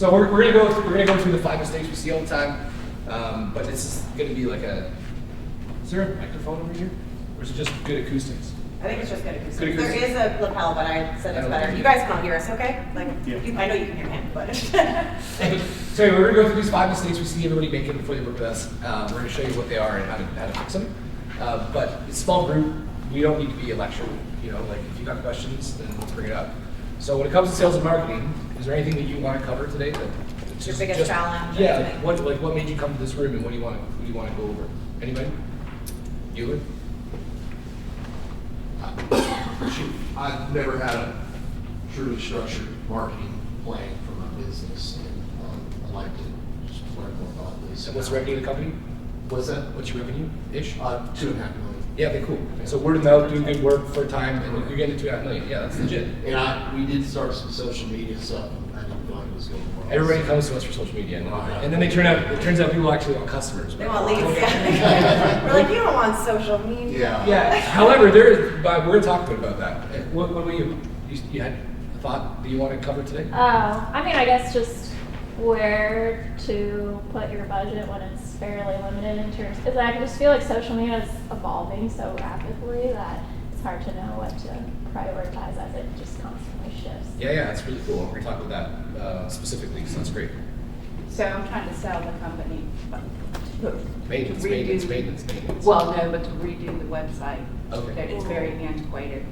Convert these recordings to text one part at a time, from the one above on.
So we're gonna go through the 5 mistakes we see all the time, but this is gonna be like a. Is there a microphone over here, or is it just good acoustics? I think it's just good acoustics. Good acoustics. There is a lapel, but I said it's better. You guys can all hear us, okay? Like, I know you can hear him, but. So anyway, we're gonna go through these 5 mistakes we see everybody making before they work with us. We're gonna show you what they are and how to fix them. But it's a small group. We don't need to be a lecture. You know, like if you got questions, then let's bring it up. So when it comes to sales and marketing, is there anything that you want to cover today? That's Your biggest challenge? Yeah. What made you come to this room, and what do you want to go over? Anybody? Bueller? Shoot, I've never had a truly structured marketing plan for my business, and I'd like to just learn more about this. And what's the revenue of the company? What's that? What's your revenue-ish? $2.5 million. Yeah, okay, cool. So word of mouth, doing good work for a time, and you're getting to $2.5 million. Yeah, that's legit. And we did start some social media stuff, and I didn't feel like it was going well. Everybody comes to us for social media, and then it turns out people actually want customers. They want leads, yeah. We're like, you don't want social media. Yeah. Yeah. However, but we're talking about that. What were you had a thought that you want to cover today? I mean, I guess just where to put your budget when it's fairly limited in terms, because I just feel like social media is evolving so rapidly that it's hard to know what to prioritize as it just constantly shifts. Yeah, that's really cool. We're going to talk about that specifically, so that's great. So I'm trying to sell the company. Maintenance. Well, no, but to redo the website. Okay. That it's very antiquated.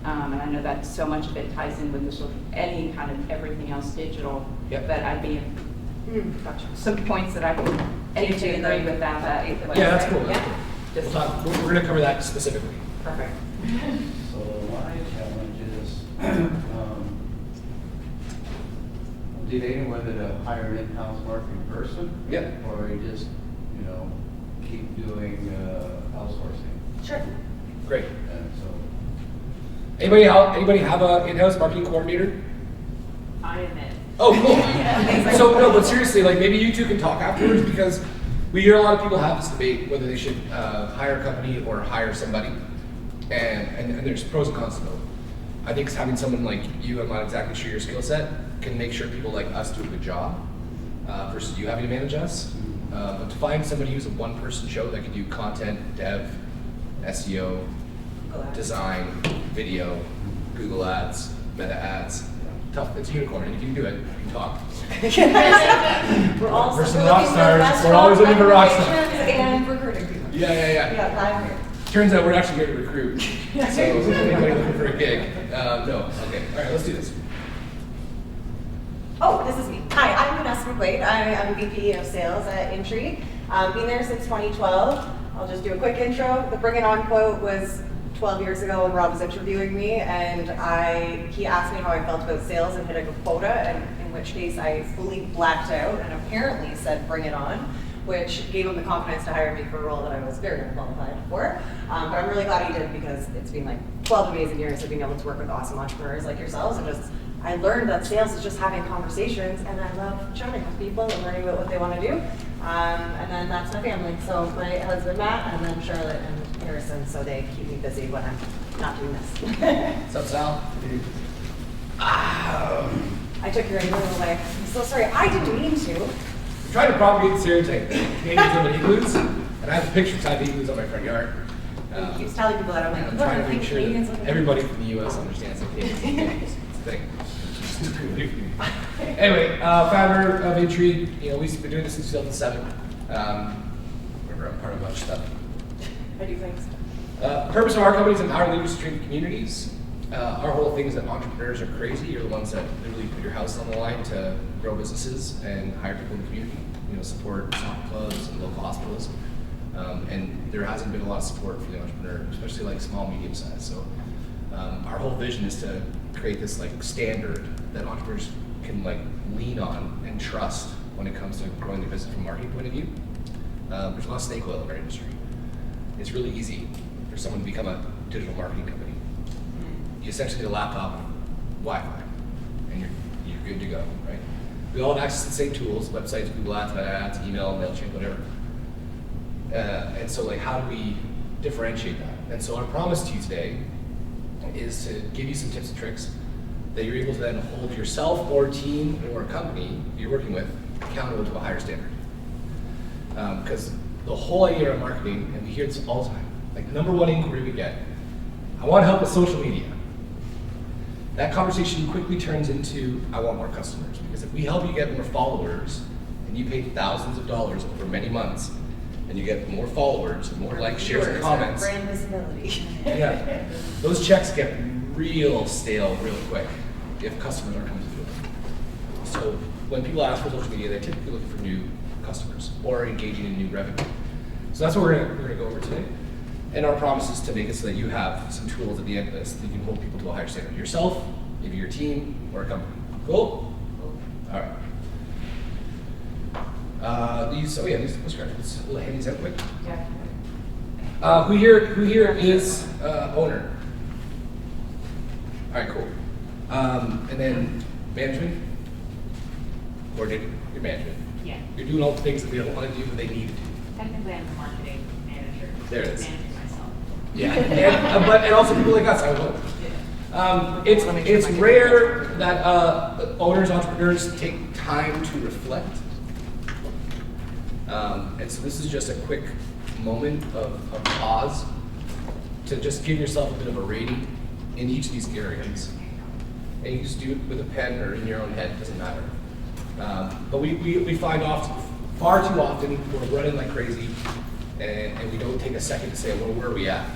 And I know that so much of it ties in with any kind of everything else digital. Yep. But I'd be some points that I can agree with that. Yeah, that's cool. Yeah. We're going to cover that specifically. Perfect. So my challenge is, debating whether to hire an in-house marketing person. Yeah. Or just, keep doing outsourcing. Sure. Great. And so. Anybody have an in-house marketing coordinator? I am it. Oh, cool. So no, but seriously, like maybe you two can talk afterwards, because we hear a lot of people have this debate whether they should hire a company or hire somebody, and there's pros and cons to both. I think having someone like you, I'm not exactly sure your skill set, can make sure people like us do a good job versus you having to manage us. But to find somebody who's a one-person show that can do content, dev, SEO, design, video, Google Ads, Meta Ads. Tough. It's a unicorn, and if you can do it, you can talk. We're all We're some looking rock for stars. restaurant We're always looking for rock stars. recommendations and recruiting people. Yeah. Yeah, I'm here. Turns out we're actually here to recruit. So anybody looking for a gig? No. Okay. All right. Let's do this. Oh, this is me. Hi, I'm Vanessa McQuaid. I'm VP of Sales at Intrigue. Been there since 2012. I'll just do a quick intro. The Bring It On quote was 12 years ago when Rob was interviewing me, and he asked me how I felt about sales and hitting a quota, and in which case I fully blacked out and apparently said bring it on, which gave him the confidence to hire me for a role that I was very unqualified for. But I'm really glad he did, because it's been like 12 amazing years of being able to work with awesome entrepreneurs like yourselves, and I learned that sales is just having conversations, and I love chatting with people and learning about what they want to do. And then that's my family. So my husband Matt, and then Charlotte and Harrison, so they keep me busy when I'm not doing this. What's up, Sal? I took your idea away. I'm so sorry. I didn't mean to. I'm trying to propagate the stereotype that Canadians live in igloos, and I have a picture of igloos on my front yard. He keeps telling people that. I'm like, I'm you trying don't to make think sure Canadians that live in everybody from the U.S. understands that Canadians live in igloos. It's a thing. Anyway, founder of Intrigue. We've been doing this since 2007. Remember, I'm part of a bunch of stuff. I do things. Purpose of our company is empower leaders to strengthen communities. Our whole thing is that entrepreneurs are crazy. You're the ones that literally put your house on the line to grow businesses and hire people in the community. Support soccer clubs and local hospitals. And there hasn't been a lot of support for the entrepreneur, especially like small, medium size. So our whole vision is to create this like standard that entrepreneurs can like lean on and trust when it comes to growing their business from a marketing point of view. There's a lot of snake oil in our industry. It's really easy for someone to become a digital marketing company. You essentially need a laptop, Wi-Fi, and you're good to go, right? We all have access to the same tools: websites, Google Ads, Meta Ads, email, MailChimp, whatever. And so, like, how do we differentiate that? And so, our promise to you today is to give you some tips and tricks that you're able to then hold yourself or team or a company you're working with accountable to a higher standard. Because the whole idea of marketing, and we hear this all the time, like number one inquiry we get, I want help with social media. That conversation quickly turns into, I want more customers. Because if we help you get more followers, and you pay thousands of dollars over many months, and you get more followers, and more likes, shares, and comments. Brand visibility. Yeah, those checks get real stale real quick if customers aren't coming through them. So when people ask for social media, they're typically looking for new customers or engaging in new revenue. So that's what we're gonna go over today. And our promise is to make it so that you have some tools at the end of this that you can hold people to a higher standard. Yourself, maybe your team, or a company. Cool? All right. These postcards. Let's hand these out quick. Yeah. Who here is owner? All right, cool. And then management? Or did your management? Yeah, You're doing all the things that they don't want to do, but they need to do. technically I'm the marketing manager. There it is. Managing myself. Yeah, and also people like us, I would hope. It's rare that owners, entrepreneurs take time to reflect. And so this is just a quick moment of pause to just give yourself a bit of a rating in each of these areas. And you can just do it with a pen or in your own head, it doesn't matter. But we find far too often we're running like crazy and we don't take a second to say, well, where are we at?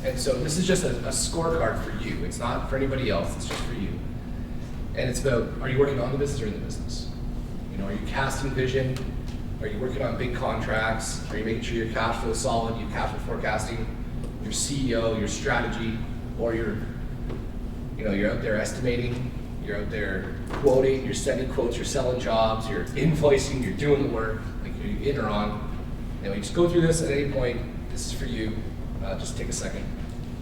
And so this is just a scorecard for you. It's not for anybody else, it's just for you. And it's about, are you working on the business or in the business? You know, are you casting vision? Are you working on big contracts? Are you making sure your cash flow is solid, your cash flow forecasting, your CEO, your strategy, or you're out there estimating, you're out there quoting, you're sending quotes, you're selling jobs, you're invoicing, you're doing the work, like you're in or on. And we just go through this at any point. This is for you. Just take a second.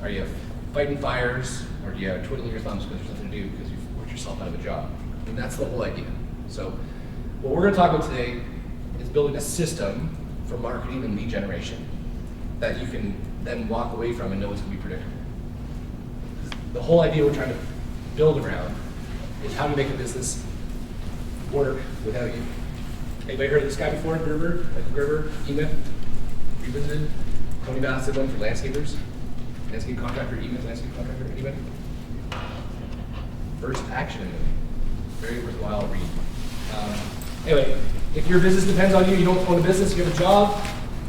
Are you fighting fires, or do you have twiddling your thumbs because there's nothing to do because you've worked yourself out of a job? And that's the whole idea. So what we're going to talk about today is building a system for marketing and lead generation that you can then walk away from and know it's going to be predictable. The whole idea we're trying to build around is how to make a business work without you. Anybody heard of this guy before? Gerber? E-Myth? You visited? Tony Bassett one for landscapers? Landscape contractor, E-Myth landscape contractor? Anybody? First action. Very worthwhile read. Anyway, if your business depends on you, you don't own a business, you have a job,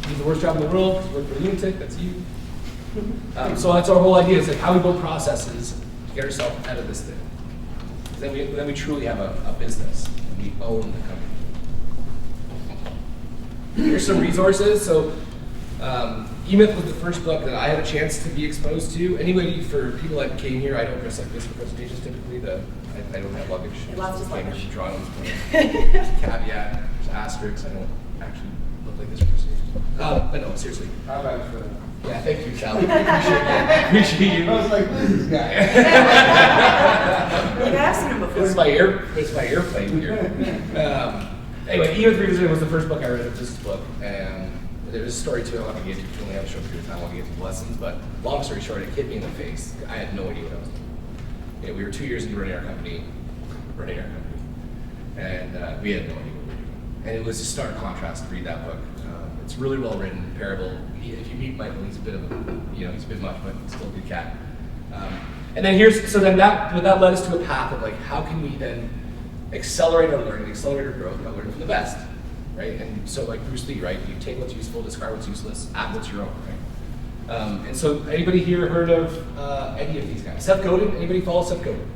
you have the worst job in the world, you work for a lunatic, that's you. So that's our whole idea, is like how we build processes to get ourselves out of this thing. Then we truly have a business, and we own the company. Here's some resources. So E-Myth was the first book that I had a chance to be exposed to. Anybody, for people that came here, I don't dress like this for presentations typically. I don't have luggage. He lost his luggage. From Toronto. Caveat, there's asterisks. I don't actually look like this for presentations. But no, seriously. How about for that? Yeah, thank you, Sally. Appreciate you. I was like, who's this guy? I've seen him before. This is my airplane here. Anyway, E-Myth Revisited was the first book I read of this book, and there's a story to it. I'm not going to get into. We only have a short period of time. I want to get into the lessons, but long story short, it hit me in the face. I had no idea what I was doing. You know, we were 2 years into running our company, and we had no idea what we were doing. And it was a stark contrast to read that book. It's really well written, parable. If you meet Michael, he's a bit of he's a bit much, but still a good cat. And then that led us to a path of like, how can we then accelerate our learning, accelerate our growth by learning from the best, right? And so like Bruce Lee, right? You take what's useful, discard what's useless, add what's your own, right? And so anybody here heard of any of these guys? Seth Godin, anybody follow Seth Godin?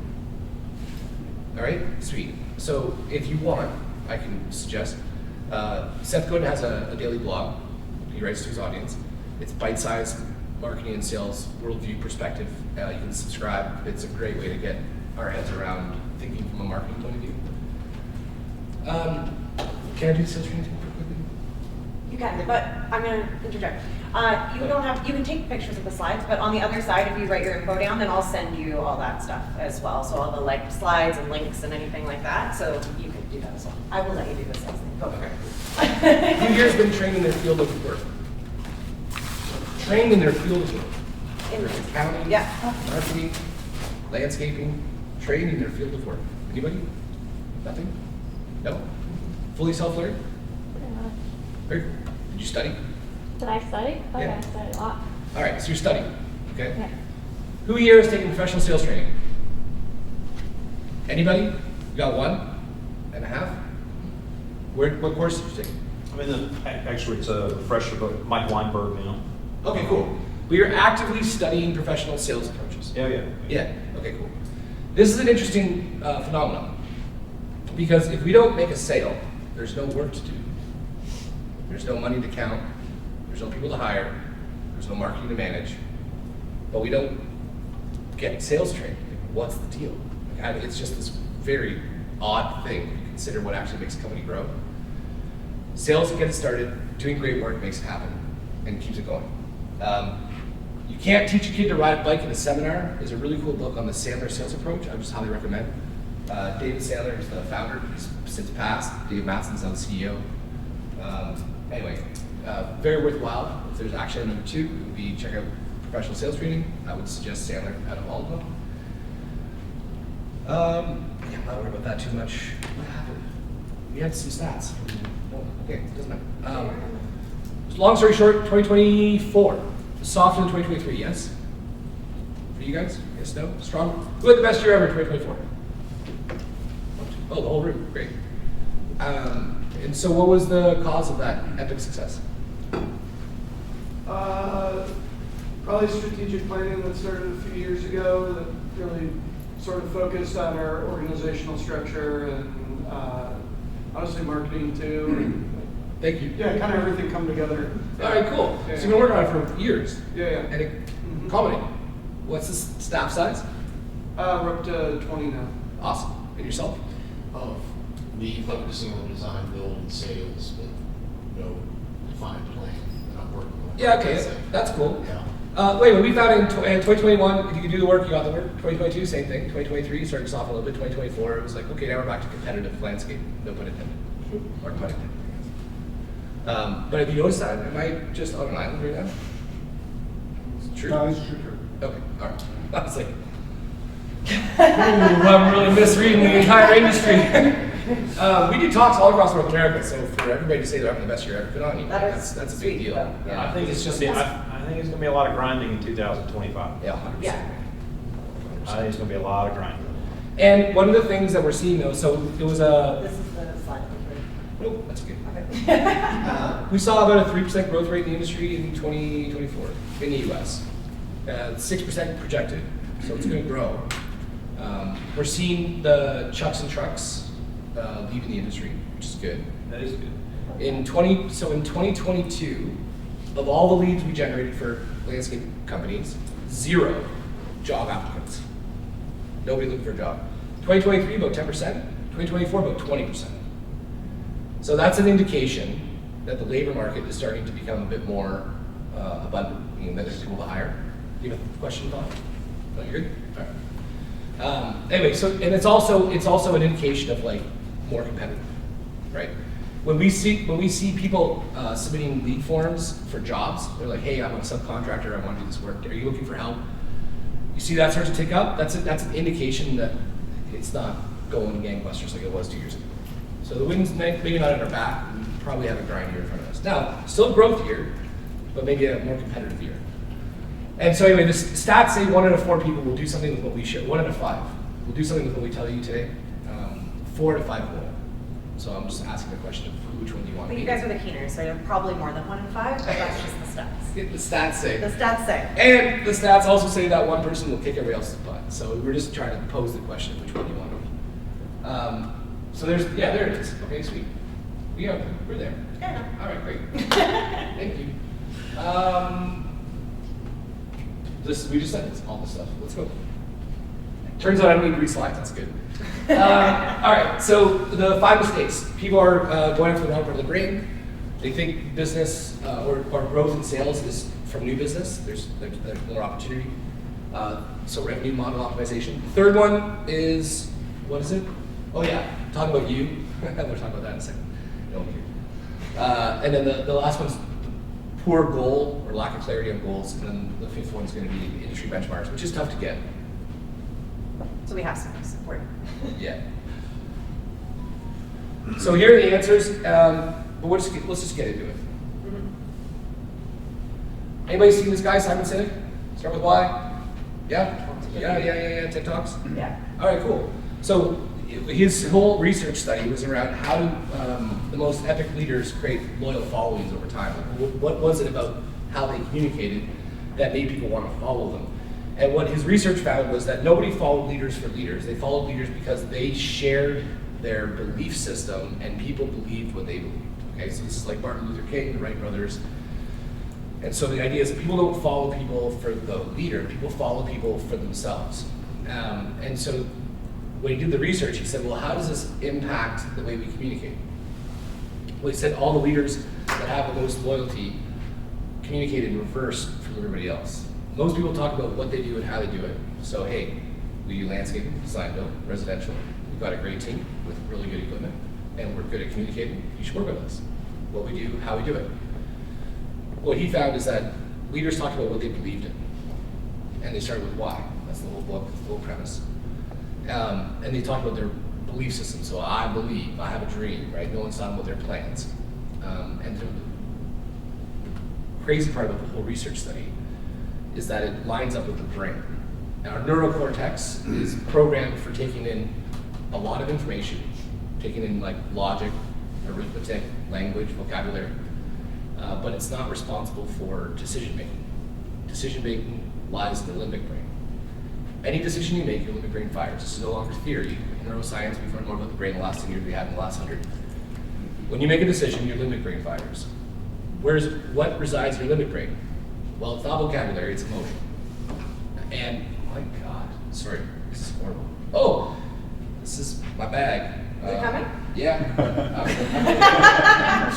All right, sweet. So if you want, I can suggest, Seth Godin has a daily blog. He writes to his audience. It's bite-sized marketing and sales worldview perspective. You can subscribe. It's a great way to get our heads around thinking from a marketing point of view. Can I do the sales training thing quickly? You can, but I'm going to interject. You can take pictures of the slides, but on the other side, if you write your info down, then I'll send you all that stuff as well. So all the like slides and links and anything like that. So you can do that as well. I will let you do the sales thing. Go for it. Who here has been trained in their field of work? Trained in their field of work. There's accounting, Yeah. marketing, landscaping, trained in their field of work? Anybody? Nothing? No? Fully self-learned? Pretty much. Very cool. Did you study? Did I study? Oh, Yeah. yeah, I studied a lot. All right, so you're studying, okay? Yeah. Who here is taking professional sales training? Anybody? You got 1.5? What course did you take? I mean, actually, it's a refresher, but Mike Weinberg, you know. Okay, cool. But you're actively studying professional sales approaches. Yeah. Yeah, okay, cool. This is an interesting phenomenon because if we don't make a sale, there's no work to do. There's no money to count. There's no people to hire. There's no marketing to manage. But we don't get sales training. What's the deal? It's just this very odd thing if you consider what actually makes a company grow. Sales get it started, doing great work makes it happen and keeps it going. You Can't Teach a Kid to Ride a Bike in a Seminar is a really cool book on the Sandler sales approach. I would just highly recommend. David Sandler is the founder. He's since passed. Dave Matson's now the CEO. Anyway, very worthwhile. If there's action number 2, it would be check out professional sales training. I would suggest Sandler out of all of them. Yeah, I'm not worried about that too much. What happened? We had some stats. Oh, okay, doesn't matter. Long story short, 2024. Softer than 2023, yes? For you guys? Yes, no? Strong? Who had the best year ever in 2024? Oh, the whole room, great. And so what was the cause of that epic success? Probably strategic planning that started a few years ago that really sort of focused on our organizational structure and honestly marketing too. And Thank you. yeah, kind of everything come together. All right, cool. Yeah. So you've been working on it for years. Yeah. And it culminated. What's the staff size? We're up to 20 now. Awesome. And yourself? Of me focusing on design, build, and sales, but no defined plan that I'm working on. Yeah, okay. That's cool. Yeah. Wait, we found in 2021, if you could do the work, you got the work. 2022, same thing. 2023, started to soften a little bit. 2024, it was like, okay, now we're back to competitive landscape. No pun intended. Or pun intended, I guess. But have you noticed that? Am I just on an island right now? It's true? No, it's true. Okay, all right. I was like, ooh, I'm really misreading the entire industry. We do talks all across North America, so for everybody to say they're having the best year ever, good on you. That's a big sweet, deal. though. Yeah. I think it's just, I think it's gonna be a lot of grinding in 2025. Yeah, 100%. Yeah. I think it's gonna be a lot of grinding. And one of the things that we're seeing though, so it was a, This is the slide. nope, that's okay. Okay. We saw about a 3% growth rate in the industry in 2024 in the US. 6% projected, so it's going to grow. We're seeing the chucks and trucks leaving the industry, which is good. That is good. In 2022, of all the leads we generated for landscape companies, 0 job applicants. Nobody looking for a job. 2023, about 10%. 2024, about 20%. So that's an indication that the labor market is starting to become a bit more abundant, meaning that there's people to hire. Do you have a question, Bob? No, you're good? All right. Anyway, so, and it's also an indication of like more competitive, right? When we see people submitting lead forms for jobs, they're like, hey, I'm a subcontractor, I want to do this work. Are you looking for help? You see that start to tick up? That's an indication that it's not going gangbusters like it was 2 years ago. So the wind's maybe not at our back. We probably have a grind year in front of us. Now, still a growth year, but maybe a more competitive year. And so anyway, the stats say 1 out of 4 people will do something with what we share. 1 out of 5 will do something with what we tell you today. 4 out of 5 won't. So I'm just asking the question of which one do you want to But be? you guys are the keeners, so you're probably more than 1 in 5, but that's just the stats. The stats say. The stats say. And the stats also say that one person will kick everybody else's butt. So we're just trying to pose the question of which one you want to be. So there it is. Okay, sweet. We're there. Yeah. All right, great. Thank you. We just said this, all this stuff. Let's go. Turns out I don't need to read slides. That's good. All right. So the 5 mistakes. People are going after the wrong part of the brain. They think business or growth in sales is from new business. There's more opportunity. So revenue model optimization. The third one is, what is it? Oh yeah, talking about you. We'll talk about that in a second. No one here. And then the last one's poor goal or lack of clarity on goals. And then the 5th one's going to be industry benchmarks, which is tough to get. So we have some support. Yeah. So here are the answers, but let's just get into it. Anybody seen this guy, Simon Sinek? Start with Y? Yeah? Yeah, TikToks? Yeah. All right, cool. So his whole research study was around how do the most epic leaders create loyal followings over time. What was it about how they communicated that made people want to follow them? And what his research found was that nobody followed leaders for leaders. They followed leaders because they shared their belief system and people believed what they believed. Okay, so this is like Martin Luther King, the Wright brothers. And so the idea is that people don't follow people for the leader, people follow people for themselves. And so when he did the research, he said, well, how does this impact the way we communicate? Well, he said all the leaders that have the most loyalty communicate in reverse from everybody else. Most people talk about what they do and how they do it. So, hey, we do landscaping, design, build, residential. We've got a great team with really good equipment, and we're good at communicating. You should work with us. What we do, how we do it. What he found is that leaders talked about what they believed in, and they started with why. That's the whole book, the whole premise. And they talked about their belief system. So I believe, I have a dream, right? No one's talking about their plans. And the crazy part about the whole research study is that it lines up with the brain. Now, our neurocortex is programmed for taking in a lot of information, taking in like logic, arithmetic, language, vocabulary, but it's not responsible for decision making. Decision making lies in the limbic brain. Any decision you make, your limbic brain fires. This is no longer theory. In neuroscience, we've learned more about the brain in the last 10 years than we have in the last 100. When you make a decision, your limbic brain fires. What resides in your limbic brain? Well, it's not vocabulary, it's emotion. And, oh my God, sorry, this is horrible. Oh, this is my bag. Is it coming? Yeah.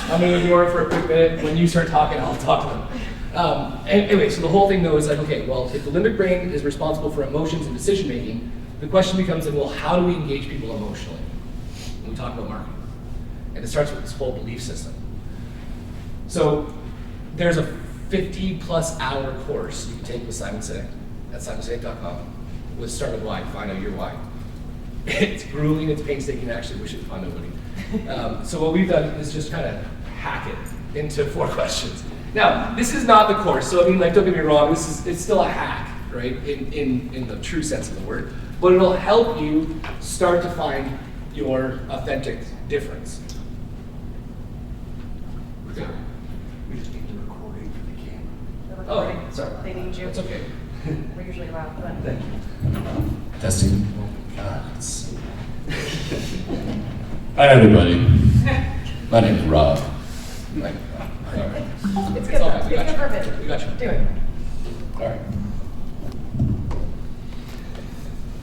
I'm going to ignore it for a quick minute. When you start talking, I'll talk to them. Anyway, so the whole thing though is like, okay, well, if the limbic brain is responsible for emotions and decision making, the question becomes then, well, how do we engage people emotionally when we talk about marketing? And it starts with this whole belief system. So there's a 50+ hour course you can take with Simon Sinek at simonsinek.com with Start With Why, find out your why. It's grueling, it's painstaking, I actually wish it upon nobody. So what we've done is just kind of hack it into 4 questions. Now, this is not the course, so I mean, like, don't get me wrong, it's still a hack, right, in the true sense of the word, but it'll help you start to find your authentic difference. Okay. We just need the recording for the camera. The recording. sorry. They need you. It's okay. We're usually loud, but. Thank you. Testing. Oh my God. Hi, everybody. My name is Rob. It's good, all though. right, we It's got good you. for a bit. We got you. Do it. All right.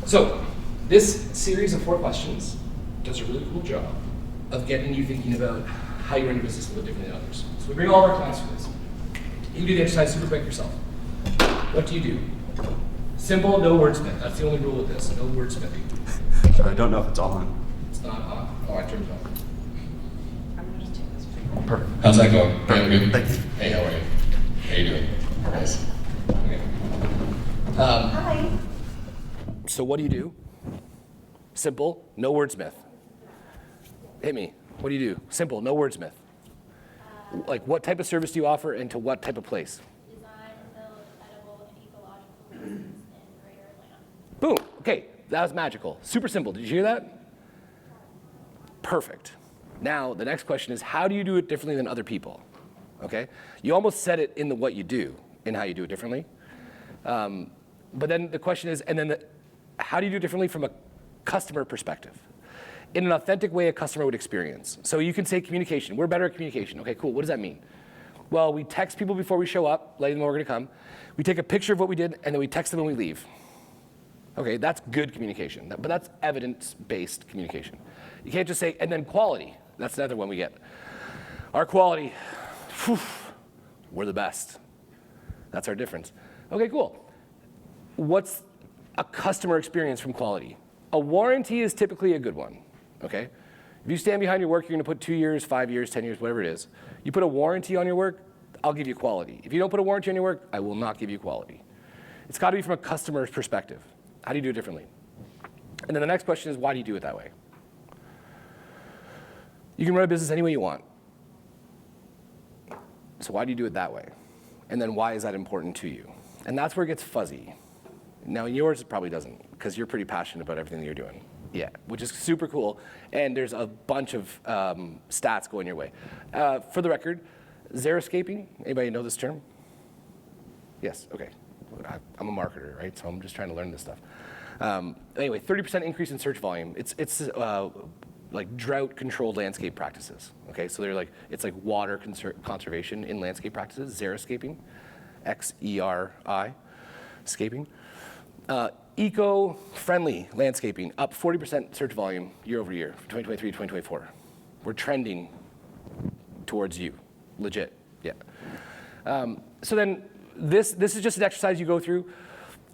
So, this series of 4 questions does a really cool job of getting you thinking about how you run your business a little different than others. So we bring all of our clients through this. You can do the exercise super quick yourself. What do you do? Simple, no wordsmith. That's the only rule with this, no wordsmithing. I don't know if it's on. It's not on. Oh, I turned it on. I'm gonna just take this. Perfect. How's that going? Good? Thank you. Hey, how are you? How you doing? Nice. Okay. Hi. So what do you do? Simple, no wordsmith. Hit me. What do you do? Simple, no wordsmith. Like, what type of service do you offer and to what type of place? Design and build edible and ecological foods in Greater Atlanta. Boom. Okay, that was magical. Super simple. Did you hear that? Perfect. Now, the next question is, how do you do it differently than other people? Okay? You almost said it in the what you do, in how you do it differently. But then the question is, how do you do it differently from a customer perspective? In an authentic way a customer would experience. So you can say communication. We're better at communication. Okay, cool. What does that mean? Well, we text people before we show up, letting them know we're going to come. We take a picture of what we did, and then we text them when we leave. Okay, that's good communication. But that's evidence-based communication. You can't just say, and then quality. That's another one we get. Our quality, whew, we're the best. That's our difference. Okay, cool. What's a customer experience from quality? A warranty is typically a good one, okay? If you stand behind your work, you're gonna put 2 years, 5 years, 10 years, whatever it is. You put a warranty on your work, I'll give you quality. If you don't put a warranty on your work, I will not give you quality. It's gotta be from a customer's perspective. How do you do it differently? And then the next question is, why do you do it that way? You can run a business any way you want. So why do you do it that way? And then why is that important to you? And that's where it gets fuzzy. Now in yours, it probably doesn't, because you're pretty passionate about everything that you're doing. Yeah, which is super cool. And there's a bunch of stats going your way. For the record, xeriscaping, anybody know this term? Yes, okay. I'm a marketer, right? So I'm just trying to learn this stuff. Anyway, 30% increase in search volume. It's like drought-controlled landscape practices. Okay, so they're like, it's like water conservation in landscape practices. Xeriscaping, X-E-R-I, scaping. Eco-friendly landscaping, up 40% search volume year over year, 2023 to 2024. We're trending towards you, legit, yeah. So then this is just an exercise you go through.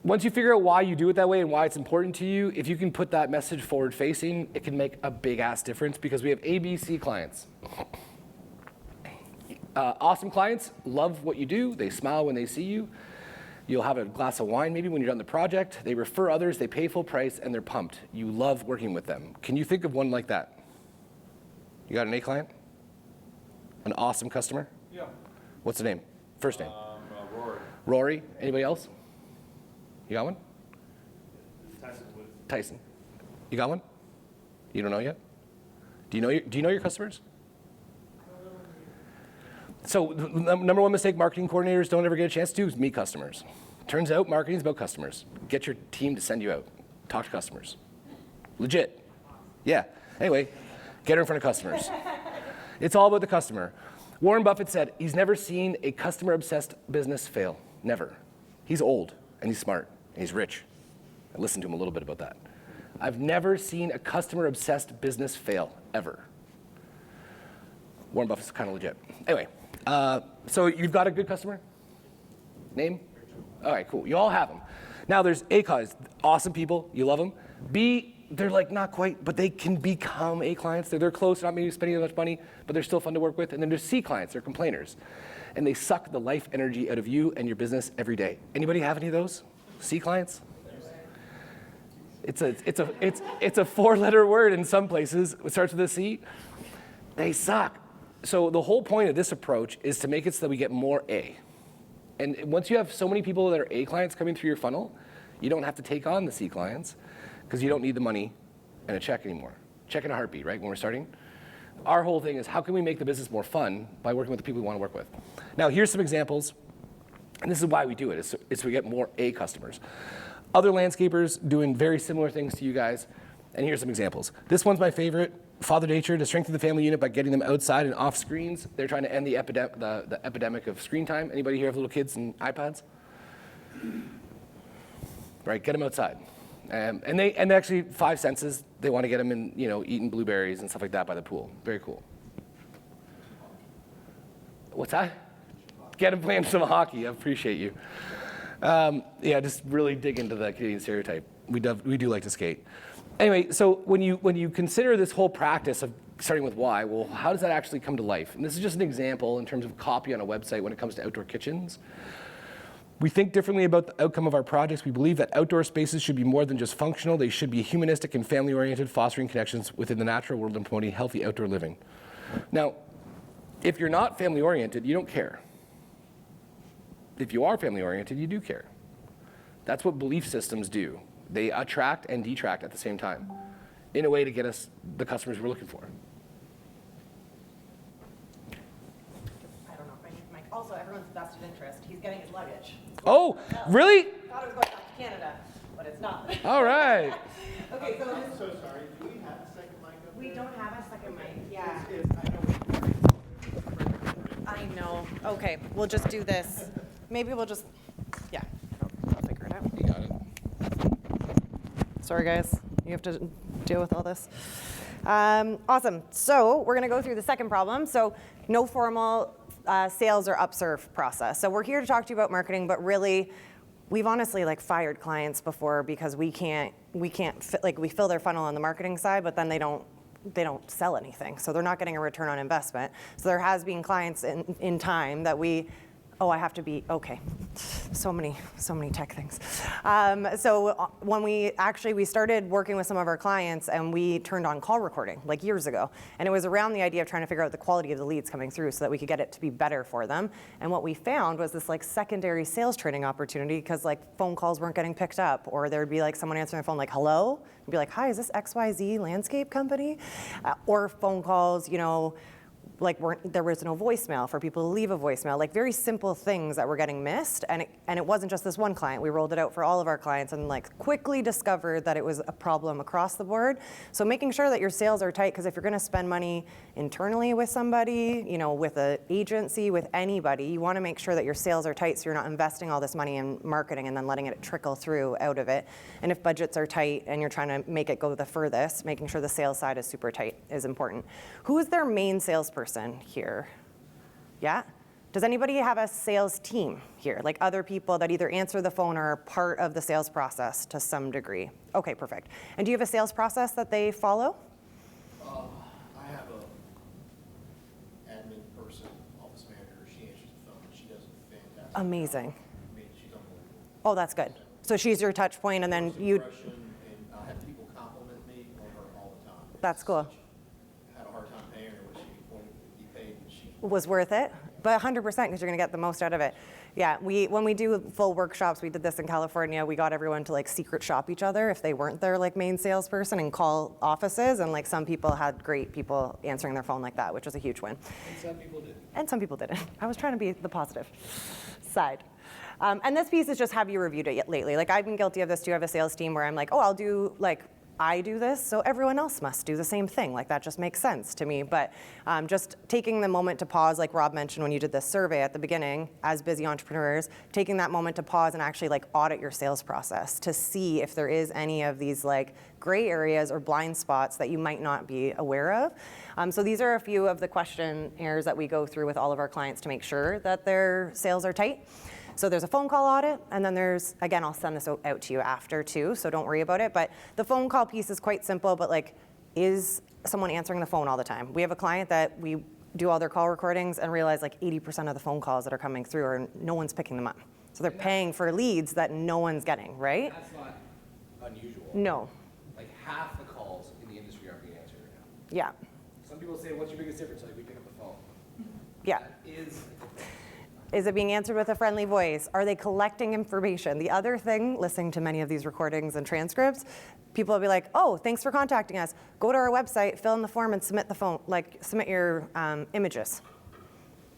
Once you figure out why you do it that way and why it's important to you, if you can put that message forward facing, it can make a big ass difference because we have ABC clients. Awesome clients, love what you do, they smile when they see you. You'll have a glass of wine maybe when you're done the project. They refer others, they pay full price, and they're pumped. You love working with them. Can you think of one like that? You got an A client? An awesome customer? Yeah. What's the name? First name? Rory. Rory. Anybody else? You got one? Tyson Wood. Tyson. You got one? You don't know yet? Do you know your customers? So the number one mistake marketing coordinators don't ever get a chance to do is meet customers. Turns out marketing is about customers. Get your team to send you out. Talk to customers. Legit. Yeah. Anyway, get her in front of customers. It's all about the customer. Warren Buffett said he's never seen a customer-obsessed business fail. Never. He's old, and he's smart, and he's rich. I listened to him a little bit about that. I've never seen a customer-obsessed business fail, ever. Warren Buffett's kind of legit. Anyway, so you've got a good customer? Name? All right, cool. You all have them. Now there's A clients, awesome people, you love them. B, they're like not quite, but they can become A clients. They're close, not maybe spending as much money, but they're still fun to work with. And then there's C clients, they're complainers. And they suck the life energy out of you and your business every day. Anybody have any of those? C clients? It's a four-letter word in some places. It starts with a C. They suck. So the whole point of this approach is to make it so that we get more A. And once you have so many people that are A clients coming through your funnel, you don't have to take on the C clients because you don't need the money and a check anymore. Check in a heartbeat, right, when we're starting? Our whole thing is how can we make the business more fun by working with the people we want to work with? Now, here's some examples, and this is why we do it, is so we get more A customers. Other landscapers doing very similar things to you guys, and here's some examples. This one's my favorite. Father Nature to strengthen the family unit by getting them outside and off screens. They're trying to end the epidemic of screen time. Anybody here have little kids and iPads? Right, get them outside. And actually 5 senses, they want to get them in, eating blueberries and stuff like that by the pool. Very cool. What's that? Get them playing some hockey. I appreciate you. Yeah, just really dig into the Canadian stereotype. We do like to skate. Anyway, so when you consider this whole practice of starting with why, well, how does that actually come to life? And this is just an example in terms of copy on a website when it comes to outdoor kitchens. We think differently about the outcome of our projects. We believe that outdoor spaces should be more than just functional. They should be humanistic and family-oriented, fostering connections within the natural world and promoting healthy outdoor living. Now, if you're not family-oriented, you don't care. If you are family-oriented, you do care. That's what belief systems do. They attract and detract at the same time in a way to get us the customers we're looking for. I don't know if I need the mic. Also, everyone's vested interest. He's getting his luggage. Oh, really? Thought it was going back to Canada, but it's not. All right. Okay, so I'm so sorry, do we have a second mic up we there? don't have a second mic. Yeah. I I know. Okay, we'll just do this. Maybe we'll just, yeah, I'll figure it out. You got it. Sorry, guys. You have to deal with all this. Awesome. So we're going to go through the second problem. So no formal sales or upserve process. So we're here to talk to you about marketing, but really, we've honestly fired clients before because we can't fit, we fill their funnel on the marketing side, but then they don't sell anything. So they're not getting a return on investment. So there has been clients in time that we Oh, I have to be, okay. So many tech things. So when we started working with some of our clients and we turned on call recording like years ago. And it was around the idea of trying to figure out the quality of the leads coming through so that we could get it to be better for them. And what we found was this like secondary sales training opportunity because like phone calls weren't getting picked up, or there'd be like someone answering the phone like, hello? And be like, hi, is this XYZ landscape company? Or phone calls, like there was no voicemail for people to leave a voicemail, like very simple things that were getting missed. And it wasn't just this one client. We rolled it out for all of our clients and like quickly discovered that it was a problem across the board. So making sure that your sales are tight, because if you're going to spend money internally with somebody, with an agency, with anybody, you want to make sure that your sales are tight so you're not investing all this money in marketing and then letting it trickle through out of it. And if budgets are tight and you're trying to make it go the furthest, making sure the sales side is super tight is important. Who is their main salesperson here? Yeah? Does anybody have a sales team here? Like other people that either answer the phone or are part of the sales process to some degree? Okay, perfect. And do you have a sales process that they follow? I have a admin person, office manager. She answers the phone. She does a fantastic Amazing. job. I mean, she's unbelievable. Oh, that's good. So she's your touch point, and then First you. impression, and I have people compliment me on her all the time. That's cool. I had a hard time paying her when you paid, and she. Was worth it, but 100% because you're going to get the most out of it. Yeah, when we do full workshops, we did this in California. We got everyone to like secret shop each other if they weren't their like main salesperson and call offices, and like some people had great people answering their phone like that, which was a huge win. And some people did. And some people didn't. I was trying to be the positive side. And this piece is just, have you reviewed it lately? Like I've been guilty of this too. I have a sales team where I'm like, oh, I do this, so everyone else must do the same thing. Like that just makes sense to me. But just taking the moment to pause, like Rob mentioned when you did this survey at the beginning, as busy entrepreneurs, taking that moment to pause and actually like audit your sales process to see if there is any of these like gray areas or blind spots that you might not be aware of. So these are a few of the questionnaires that we go through with all of our clients to make sure that their sales are tight. So there's a phone call audit, and then there's, again, I'll send this out to you after too, so don't worry about it. But the phone call piece is quite simple, but like, is someone answering the phone all the time? We have a client that we do all their call recordings and realize like 80% of the phone calls that are coming through are no one's picking them up. So they're paying for leads that no one's getting, right? That's not unusual. No. Like half the calls in the industry aren't being answered right now. Yeah. Some people say, what's your biggest difference? Like, we pick up the phone. Yeah. That is. Is it being answered with a friendly voice? Are they collecting information? The other thing, listening to many of these recordings and transcripts, people will be like, oh, thanks for contacting us. Go to our website, fill in the form, and submit your images.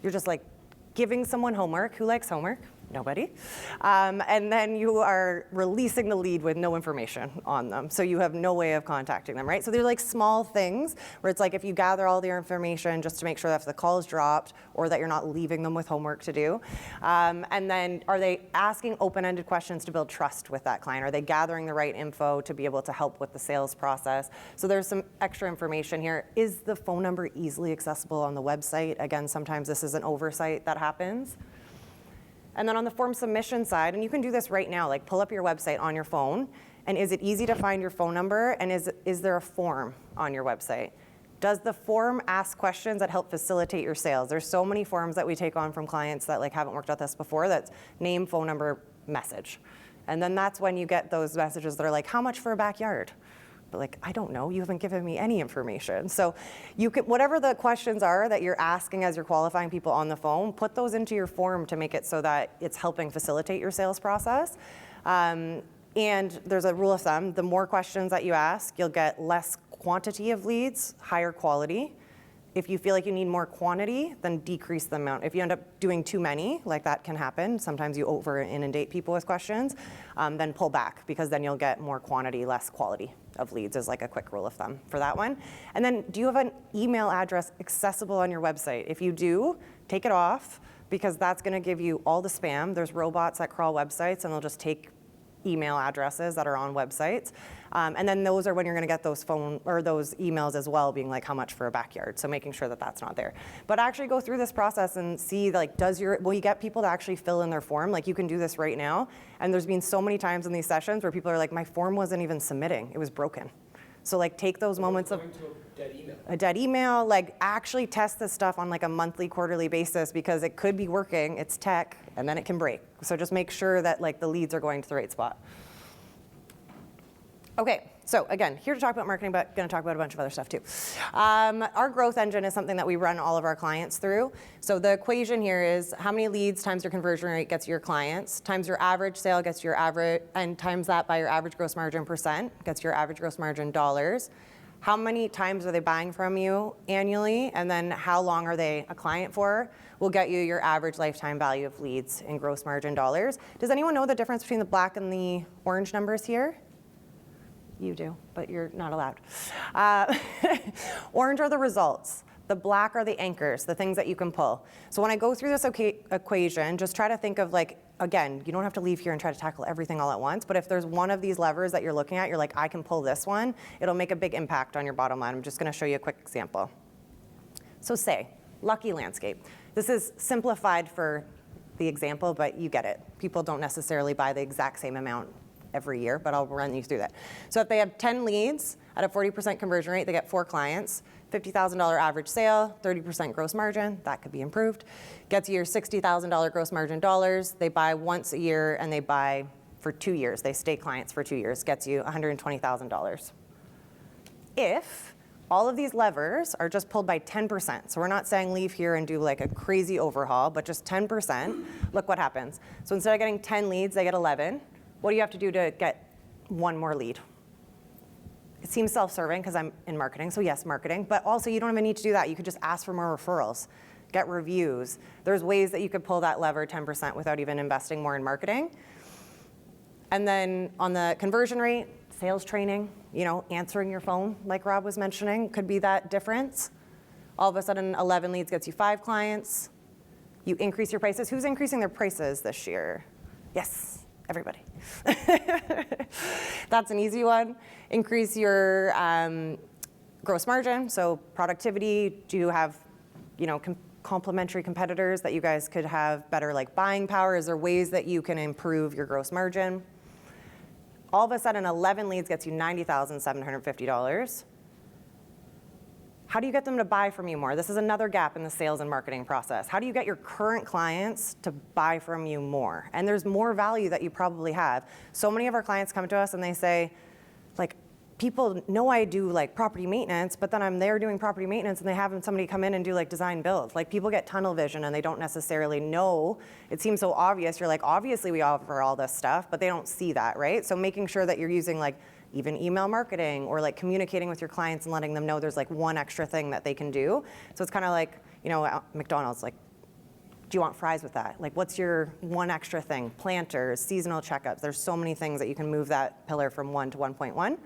You're just like giving someone homework. Who likes homework? Nobody. And then you are releasing the lead with no information on them. So you have no way of contacting them, right? So they're like small things where it's like if you gather all their information just to make sure that if the call is dropped or that you're not leaving them with homework to do. And then are they asking open-ended questions to build trust with that client? Are they gathering the right info to be able to help with the sales process? So there's some extra information here. Is the phone number easily accessible on the website? Again, sometimes this is an oversight that happens. And then on the form submission side, and you can do this right now, like pull up your website on your phone, and is it easy to find your phone number, and is there a form on your website? Does the form ask questions that help facilitate your sales? There's so many forms that we take on from clients that like haven't worked with us before, that's name, phone number, message. And then that's when you get those messages that are like, how much for a backyard? But like, I don't know, you haven't given me any information. So you can, whatever the questions are that you're asking as you're qualifying people on the phone, put those into your form to make it so that it's helping facilitate your sales process. And there's a rule of thumb, the more questions that you ask, you'll get less quantity of leads, higher quality. If you feel like you need more quantity, then decrease the amount. If you end up doing too many, like that can happen, sometimes you over inundate people with questions, then pull back because then you'll get more quantity, less quality of leads is like a quick rule of thumb for that one. And then do you have an email address accessible on your website? If you do, take it off because that's gonna give you all the spam. There's robots that crawl websites and they'll just take email addresses that are on websites. And then those are when you're gonna get those phone or those emails as well being like how much for a backyard. So making sure that that's not there. But actually go through this process and see like, will you get people to actually fill in their form? Like you can do this right now. And there's been so many times in these sessions where people are like, my form wasn't even submitting, it was broken. So like take those moments of Going to a dead email. a dead email, like actually test this stuff on like a monthly, quarterly basis because it could be working, it's tech, and then it can break. So just make sure that like the leads are going to the right spot. Okay, so again, here to talk about marketing, but going to talk about a bunch of other stuff too. Our growth engine is something that we run all of our clients through. So the equation here is how many leads times your conversion rate gets your clients, times your average sale gets your average, and times that by your average gross margin percent gets your average gross margin dollars. How many times are they buying from you annually, and then how long are they a client for, will get you your average lifetime value of leads in gross margin dollars. Does anyone know the difference between the black and the orange numbers here? You do, but you're not allowed. Orange are the results. The black are the anchors, the things that you can pull. So when I go through this equation, just try to think of like, again, you don't have to leave here and try to tackle everything all at once, but if there's one of these levers that you're looking at, you're like, I can pull this one, it'll make a big impact on your bottom line. I'm just gonna show you a quick example. So say, lucky landscape. This is simplified for the example, but you get it. People don't necessarily buy the exact same amount every year, but I'll run you through that. So if they have 10 leads at a 40% conversion rate, they get 4 clients, $50,000 average sale, 30% gross margin, that could be improved. Gets you your $60,000 gross margin dollars. They buy once a year and they buy for 2 years. They stay clients for 2 years, gets you $120,000. If all of these levers are just pulled by 10%, so we're not saying leave here and do like a crazy overhaul, but just 10%, look what happens. So instead of getting 10 leads, they get 11. What do you have to do to get one more lead? It seems self-serving because I'm in marketing, so yes, marketing, but also you don't even need to do that. You could just ask for more referrals, get reviews. There's ways that you could pull that lever 10% without even investing more in marketing. And then on the conversion rate, sales training, answering your phone, like Rob was mentioning, could be that difference. All of a sudden, 11 leads gets you 5 clients. You increase your prices. Who's increasing their prices this year? Yes. Everybody. That's an easy one. Increase your gross margin, so productivity. Do you have, complementary competitors that you guys could have better like buying power? Is there ways that you can improve your gross margin? All of a sudden, 11 leads gets you $90,750. How do you get them to buy from you more? This is another gap in the sales and marketing process. How do you get your current clients to buy from you more? And there's more value that you probably have. So many of our clients come to us and they say, like, people know I do like property maintenance, but then I'm there doing property maintenance and they have somebody come in and do like design build. Like people get tunnel vision and they don't necessarily know. It seems so obvious. You're like, obviously we offer all this stuff, but they don't see that, right? So making sure that you're using like even email marketing or like communicating with your clients and letting them know there's like one extra thing that they can do. So it's kind of like, McDonald's, like, do you want fries with that? Like, what's your one extra thing? Planters, seasonal checkups. There's so many things that you can move that pillar from 1 to 1.1.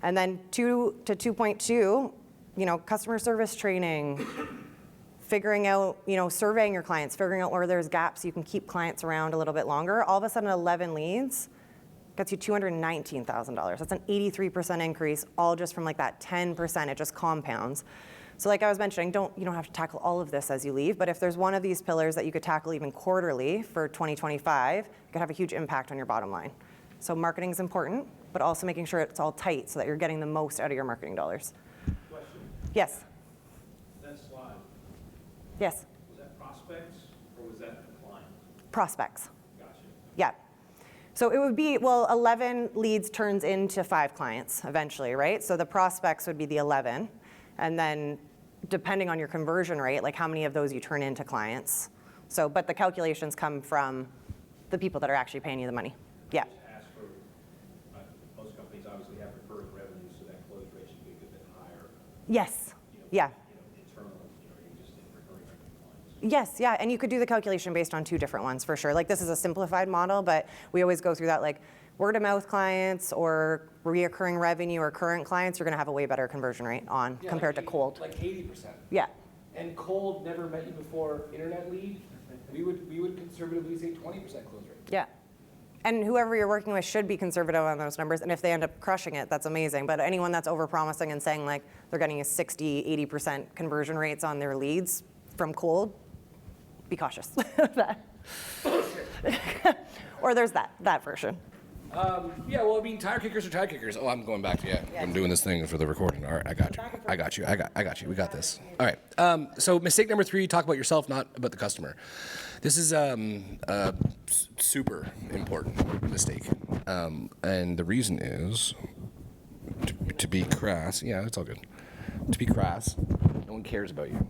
And then 2 to 2.2, customer service training, figuring out, surveying your clients, figuring out where there's gaps so you can keep clients around a little bit longer. All of a sudden, 11 leads gets you $219,000. That's an 83% increase, all just from like that 10%. It just compounds. So like I was mentioning, you don't have to tackle all of this as you leave, but if there's one of these pillars that you could tackle even quarterly for 2025, it could have a huge impact on your bottom line. So marketing is important, but also making sure it's all tight so that you're getting the most out of your marketing dollars. Question. Yes. That slide, Yes. was that prospects or was that client? Prospects. Gotcha. Yeah. So it would be, 11 leads turns into 5 clients eventually, right? So the prospects would be the 11. And then depending on your conversion rate, like how many of those you turn into clients. So, but the calculations come from the people that are actually paying you the money. Yeah. Just ask for, most companies obviously have recurring revenue, so that close rate should be a good bit higher. Yes. Yeah. Internal, you just in recurring revenue clients. Yes, yeah, and you could do the calculation based on 2 different ones for sure. Like this is a simplified model, but we always go through that like word of mouth clients or reoccurring revenue or current clients, you're gonna have a way better conversion rate on compared to cold. Like 80%. Yeah. And cold, never met you before, internet lead, we would conservatively say 20% close rate. Yeah. And whoever you're working with should be conservative on those numbers. And if they end up crushing it, that's amazing. But anyone that's overpromising and saying like they're getting a 60, 80% conversion rates on their leads from cold, be cautious of that. Or there's that version. Yeah, well, I mean, tire kickers are tire kickers. Oh, I'm going back to, yeah. I'm doing this thing for the recording. All right, I got you. I got you. I got you. We got this. All right. So mistake number 3, talk about yourself, not about the customer. This is a super important mistake. And the reason is, to be crass, yeah, it's all good. To be crass, no one cares about you.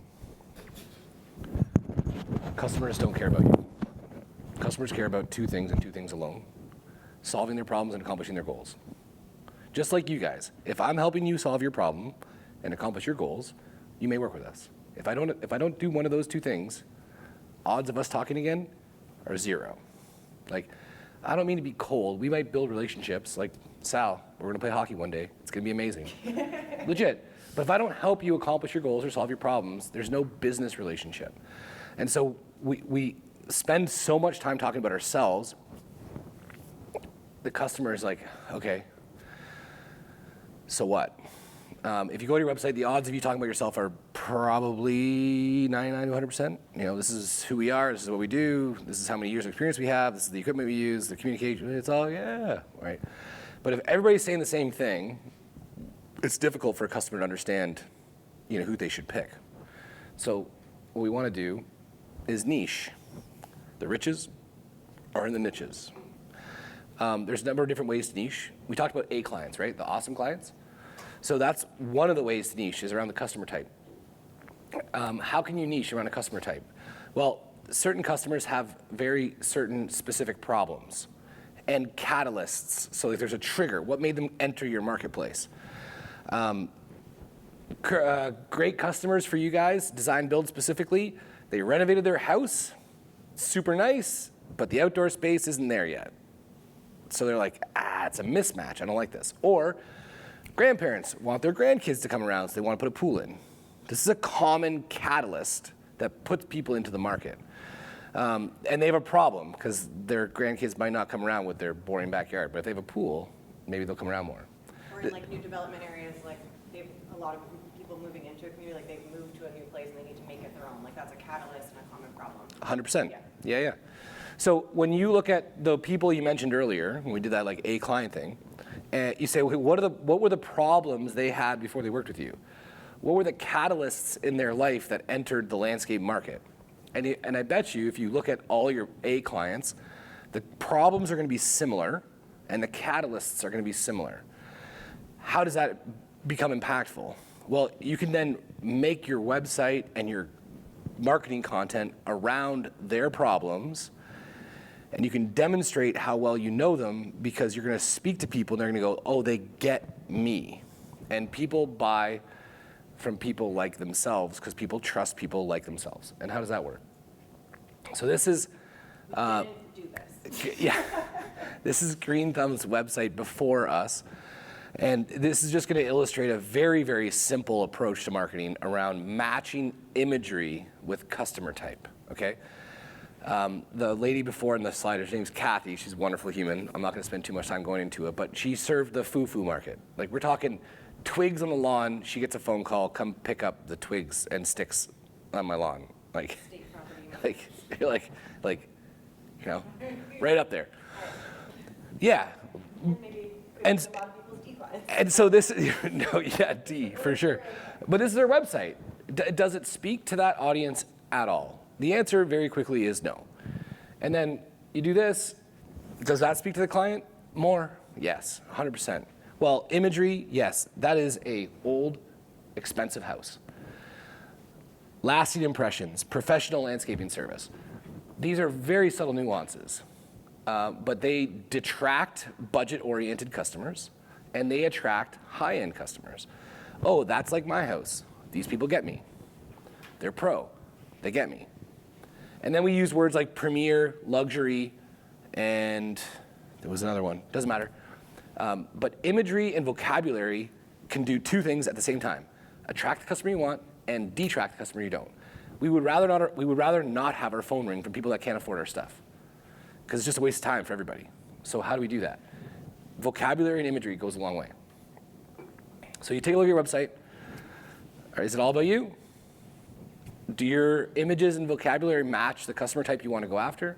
Customers don't care about you. Customers care about 2 things and 2 things alone: solving their problems and accomplishing their goals. Just like you guys. If I'm helping you solve your problem and accomplish your goals, you may work with us. If I don't do one of those 2 things, odds of us talking again are 0. Like, I don't mean to be cold. We might build relationships. Like, Sal, we're gonna play hockey one day. It's gonna be amazing. Legit. But if I don't help you accomplish your goals or solve your problems, there's no business relationship. And so we spend so much time talking about ourselves. The customer is like, okay, so what? If you go to your website, the odds of you talking about yourself are probably 99 to 100%. You know, this is who we are, this is what we do, this is how many years of experience we have, this is the equipment we use, the communication, it's all, yeah, right? But if everybody's saying the same thing, it's difficult for a customer to understand, you know, who they should pick. So what we want to do is niche. The riches are in the niches. There's a number of different ways to niche. We talked about A clients, right? The awesome clients. So that's one of the ways to niche, is around the customer type. How can you niche around a customer type? Well, certain customers have very certain specific problems and catalysts. So if there's a trigger, what made them enter your marketplace? Great customers for you guys, design build specifically, they renovated their house, super nice, but the outdoor space isn't there yet. So they're like, it's a mismatch, I don't like this. Or grandparents want their grandkids to come around, so they want to put a pool in. This is a common catalyst that puts people into the market. And they have a problem, because their grandkids might not come around with their boring backyard, but if they have a pool, maybe they'll come around more. Or in like new development areas, like a lot of people moving into a community, like they've moved to a new place and they need to make it their own. Like that's a catalyst and a common problem. 100%. Yeah. So when you look at the people you mentioned earlier, when we did that like A client thing, you say, okay, what were the problems they had before they worked with you? What were the catalysts in their life that entered the landscape market? And I bet you, if you look at all your A clients, the problems are going to be similar and the catalysts are going to be similar. How does that become impactful? Well, you can then make your website and your marketing content around their problems, and you can demonstrate how well you know them, because you're going to speak to people and they're going to go, oh, they get me. And people buy from people like themselves because people trust people like themselves. And how does that work? So this is Didn't do this. yeah, this is Green Thumb's website before us. And this is just going to illustrate a very, very simple approach to marketing around matching imagery with customer type, okay? The lady before in the slide, her name's Kathy. She's a wonderful human. I'm not going to spend too much time going into it, but she served the foo-foo market. Like, we're talking twigs on the lawn. She gets a phone call, come pick up the twigs and sticks on my lawn. Like, State property. you're like, you know, right up there. Yeah. And maybe And- a lot of people's declines. And so this, no, yeah, D, for sure. But this is their website. Does it speak to that audience at all? The answer very quickly is no. And then you do this, does that speak to the client more? Yes, 100%. Well, imagery, yes, that is a old, expensive house. Lasting impressions, professional landscaping service. These are very subtle nuances, but they detract budget-oriented customers, and they attract high-end customers. Oh, that's like my house. These people get me. They're pro. They get me. And then we use words like premier, luxury, and there was another one. Doesn't matter. But imagery and vocabulary can do 2 things at the same time: attract the customer you want and detract the customer you don't. We would rather not have our phone ring from people that can't afford our stuff, because it's just a waste of time for everybody. So how do we do that? Vocabulary and imagery goes a long way. So you take a look at your website. Is it all about you? Do your images and vocabulary match the customer type you want to go after?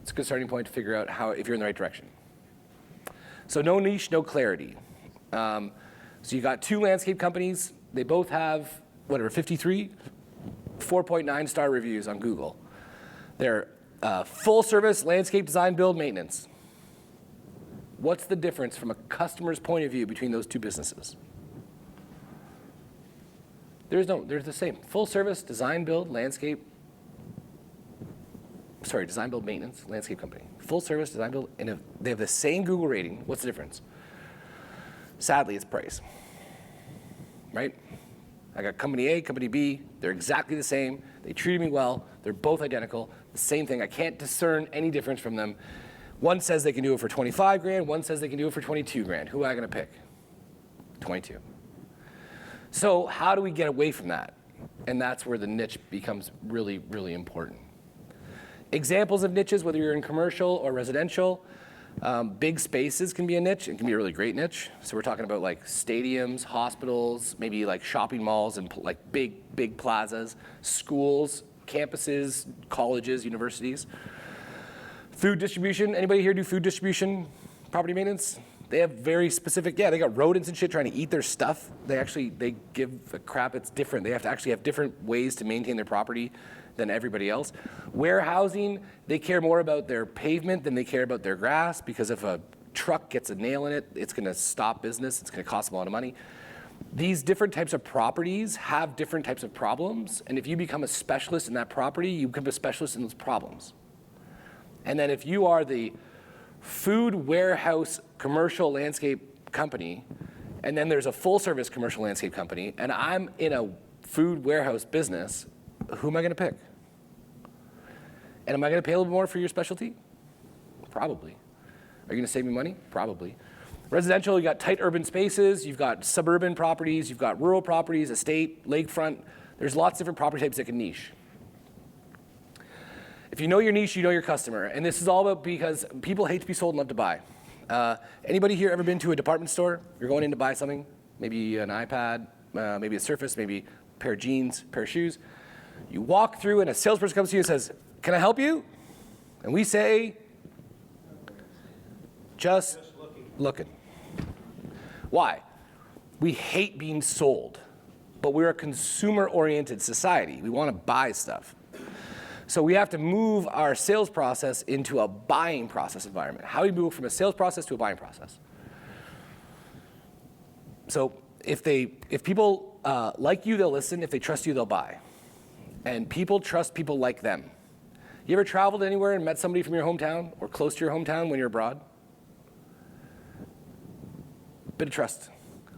It's a good starting point to figure out if you're in the right direction. So no niche, no clarity. So you got 2 landscape companies. They both have, 53, 4.9 star reviews on Google. They're full service landscape design, build, maintenance. What's the difference from a customer's point of view between those 2 businesses? They're the same. Full service, design, build, landscape. Sorry, design, build, maintenance, landscape company. Full service, design, build, and if they have the same Google rating, what's the difference? Sadly, it's price, right? I got company A, company B, they're exactly the same. They treated me well, they're both identical, the same thing. I can't discern any difference from them. One says they can do it for 25 grand, one says they can do it for 22 grand. Who am I gonna pick? 22. So how do we get away from that? And that's where the niche becomes really, really important. Examples of niches, whether you're in commercial or residential, big spaces can be a niche. It can be a really great niche. So we're talking about like stadiums, hospitals, maybe like shopping malls and like big plazas, schools, campuses, colleges, universities. Food distribution, anybody here do food distribution, property maintenance? They have very specific, they got rodents and shit trying to eat their stuff. They give a crap, it's different. They have to actually have different ways to maintain their property than everybody else. Warehousing, they care more about their pavement than they care about their grass, because if a truck gets a nail in it, it's gonna stop business, it's gonna cost them a lot of money. These different types of properties have different types of problems, and if you become a specialist in that property, you become a specialist in those problems. And then if you are the food warehouse commercial landscape company, and then there's a full service commercial landscape company, and I'm in a food warehouse business, who am I gonna pick? And am I gonna pay a little bit more for your specialty? Probably. Are you gonna save me money? Probably. Residential, you got tight urban spaces, you've got suburban properties, you've got rural properties, estate, lakefront. There's lots of different property types that can niche. If you know your niche, you know your customer. And this is all about because people hate to be sold and love to buy. Anybody here ever been to a department store? You're going in to buy something, maybe an iPad, maybe a Surface, maybe a pair of jeans, a pair of shoes. You walk through and a salesperson comes to you and says, "Can I help you?" And we say, just looking. Why? We hate being sold, but we're a consumer-oriented society. We want to buy stuff. So we have to move our sales process into a buying process environment. How do you move from a sales process to a buying process? So if people like you, they'll listen. If they trust you, they'll buy. And people trust people like them. You ever traveled anywhere and met somebody from your hometown or close to your hometown when you're abroad? Bit of trust.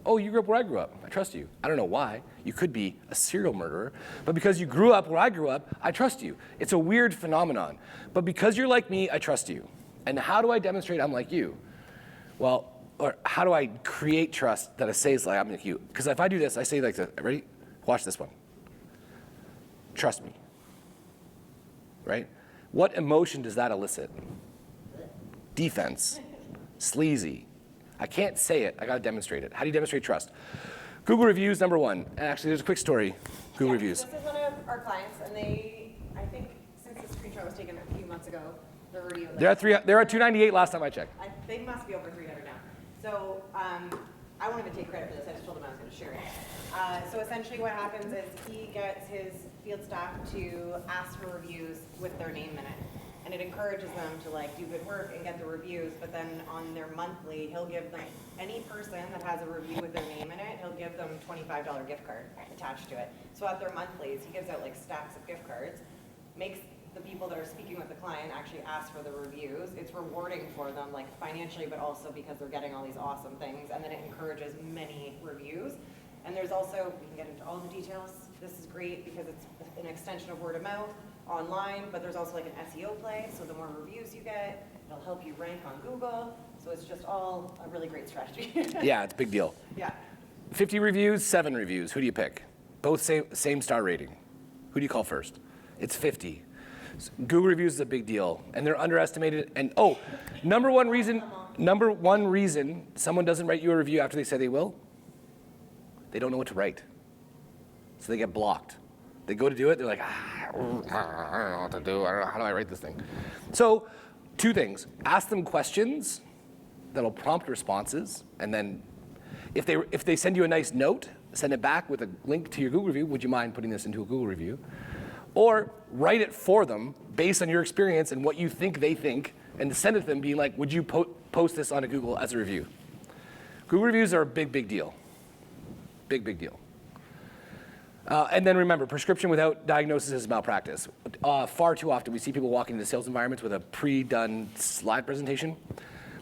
Oh, you grew up where I grew up. I trust you. I don't know why. You could be a serial murderer, but because you grew up where I grew up, I trust you. It's a weird phenomenon. But because you're like me, I trust you. And how do I demonstrate I'm like you? Well, or how do I create trust that I say is like I'm like you? Because if I do this, I say like this. Ready? Watch this one. Trust me. Right? What emotion does that elicit? Defense. Sleazy. I can't say it, I gotta demonstrate it. How do you demonstrate trust? Google reviews, number 1. And actually, there's a quick story. Google reviews. This is one of our clients, and I think since this screenshot was taken a few months ago, the review. They're at 298 last time I checked. They must be over 300 now. So I won't even take credit for this, I just told him I was gonna share it. So essentially what happens is he gets his field staff to ask for reviews with their name in it. And it encourages them to like do good work and get the reviews, but then on their monthly, he'll give them, any person that has a review with their name in it, he'll give them a $25 gift card attached to it. So at their monthlies, he gives out like stacks of gift cards, makes the people that are speaking with the client actually ask for the reviews. It's rewarding for them, like financially, but also because they're getting all these awesome things, and then it encourages many reviews. And there's also, we can get into all the details. This is great because it's an extension of word of mouth online, but there's also like an SEO play, so the more reviews you get, it'll help you rank on Google. So it's just all a really great strategy. Yeah, it's a big deal. Yeah. 50 reviews, 7 reviews. Who do you pick? Both same star rating. Who do you call first? It's 50. So Google reviews is a big deal, and they're underestimated. And number one reason someone doesn't write you a review after they say they will, they don't know what to write. So they get blocked. They go to do it, they're like, I don't know what to do. I don't know, how do I write this thing? So Two things. Ask them questions that'll prompt responses, and then if they send you a nice note, send it back with a link to your Google review. Would you mind putting this into a Google review? Or write it for them based on your experience and what you think they think, and send it to them being like, would you post this on a Google as a review? Google reviews are a big, big deal. Big, big deal. And then remember, prescription without diagnosis is malpractice. Far too often we see people walking into sales environments with a pre-done slide presentation.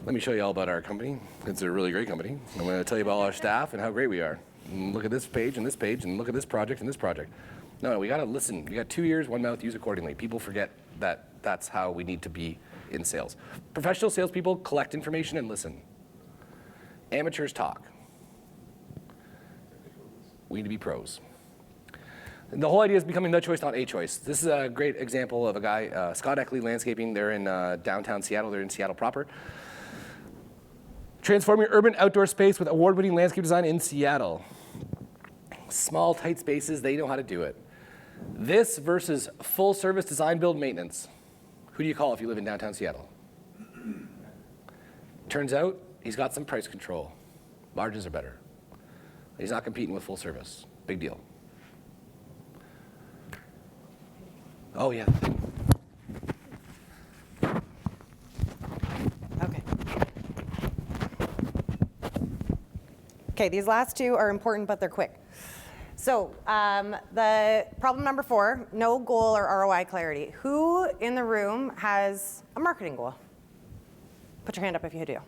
Let me show you all about our company. It's a really great company. I'm going to tell you about all our staff and how great we are. And look at this page and this page, and look at this project and this project. No, we got to listen. We got 2 ears, 1 mouth, use accordingly. People forget that that's how we need to be in sales. Professional salespeople collect information and listen. Amateurs talk. We need to be pros. And the whole idea is becoming the choice, not a choice. This is a great example of a guy, Scott Eckley Landscaping. They're in downtown Seattle. They're in Seattle proper. Transforming urban outdoor space with award-winning landscape design in Seattle. Small, tight spaces, they know how to do it. This versus full-service design, build, maintenance. Who do you call if you live in downtown Seattle? Turns out, he's got some price control. Margins are better. He's not competing with full service. Big deal. Oh, yeah. Okay, these last two are important, but they're quick. So the problem number 4, no goal or ROI clarity. Who in the room has a marketing goal? Put your hand up if you do.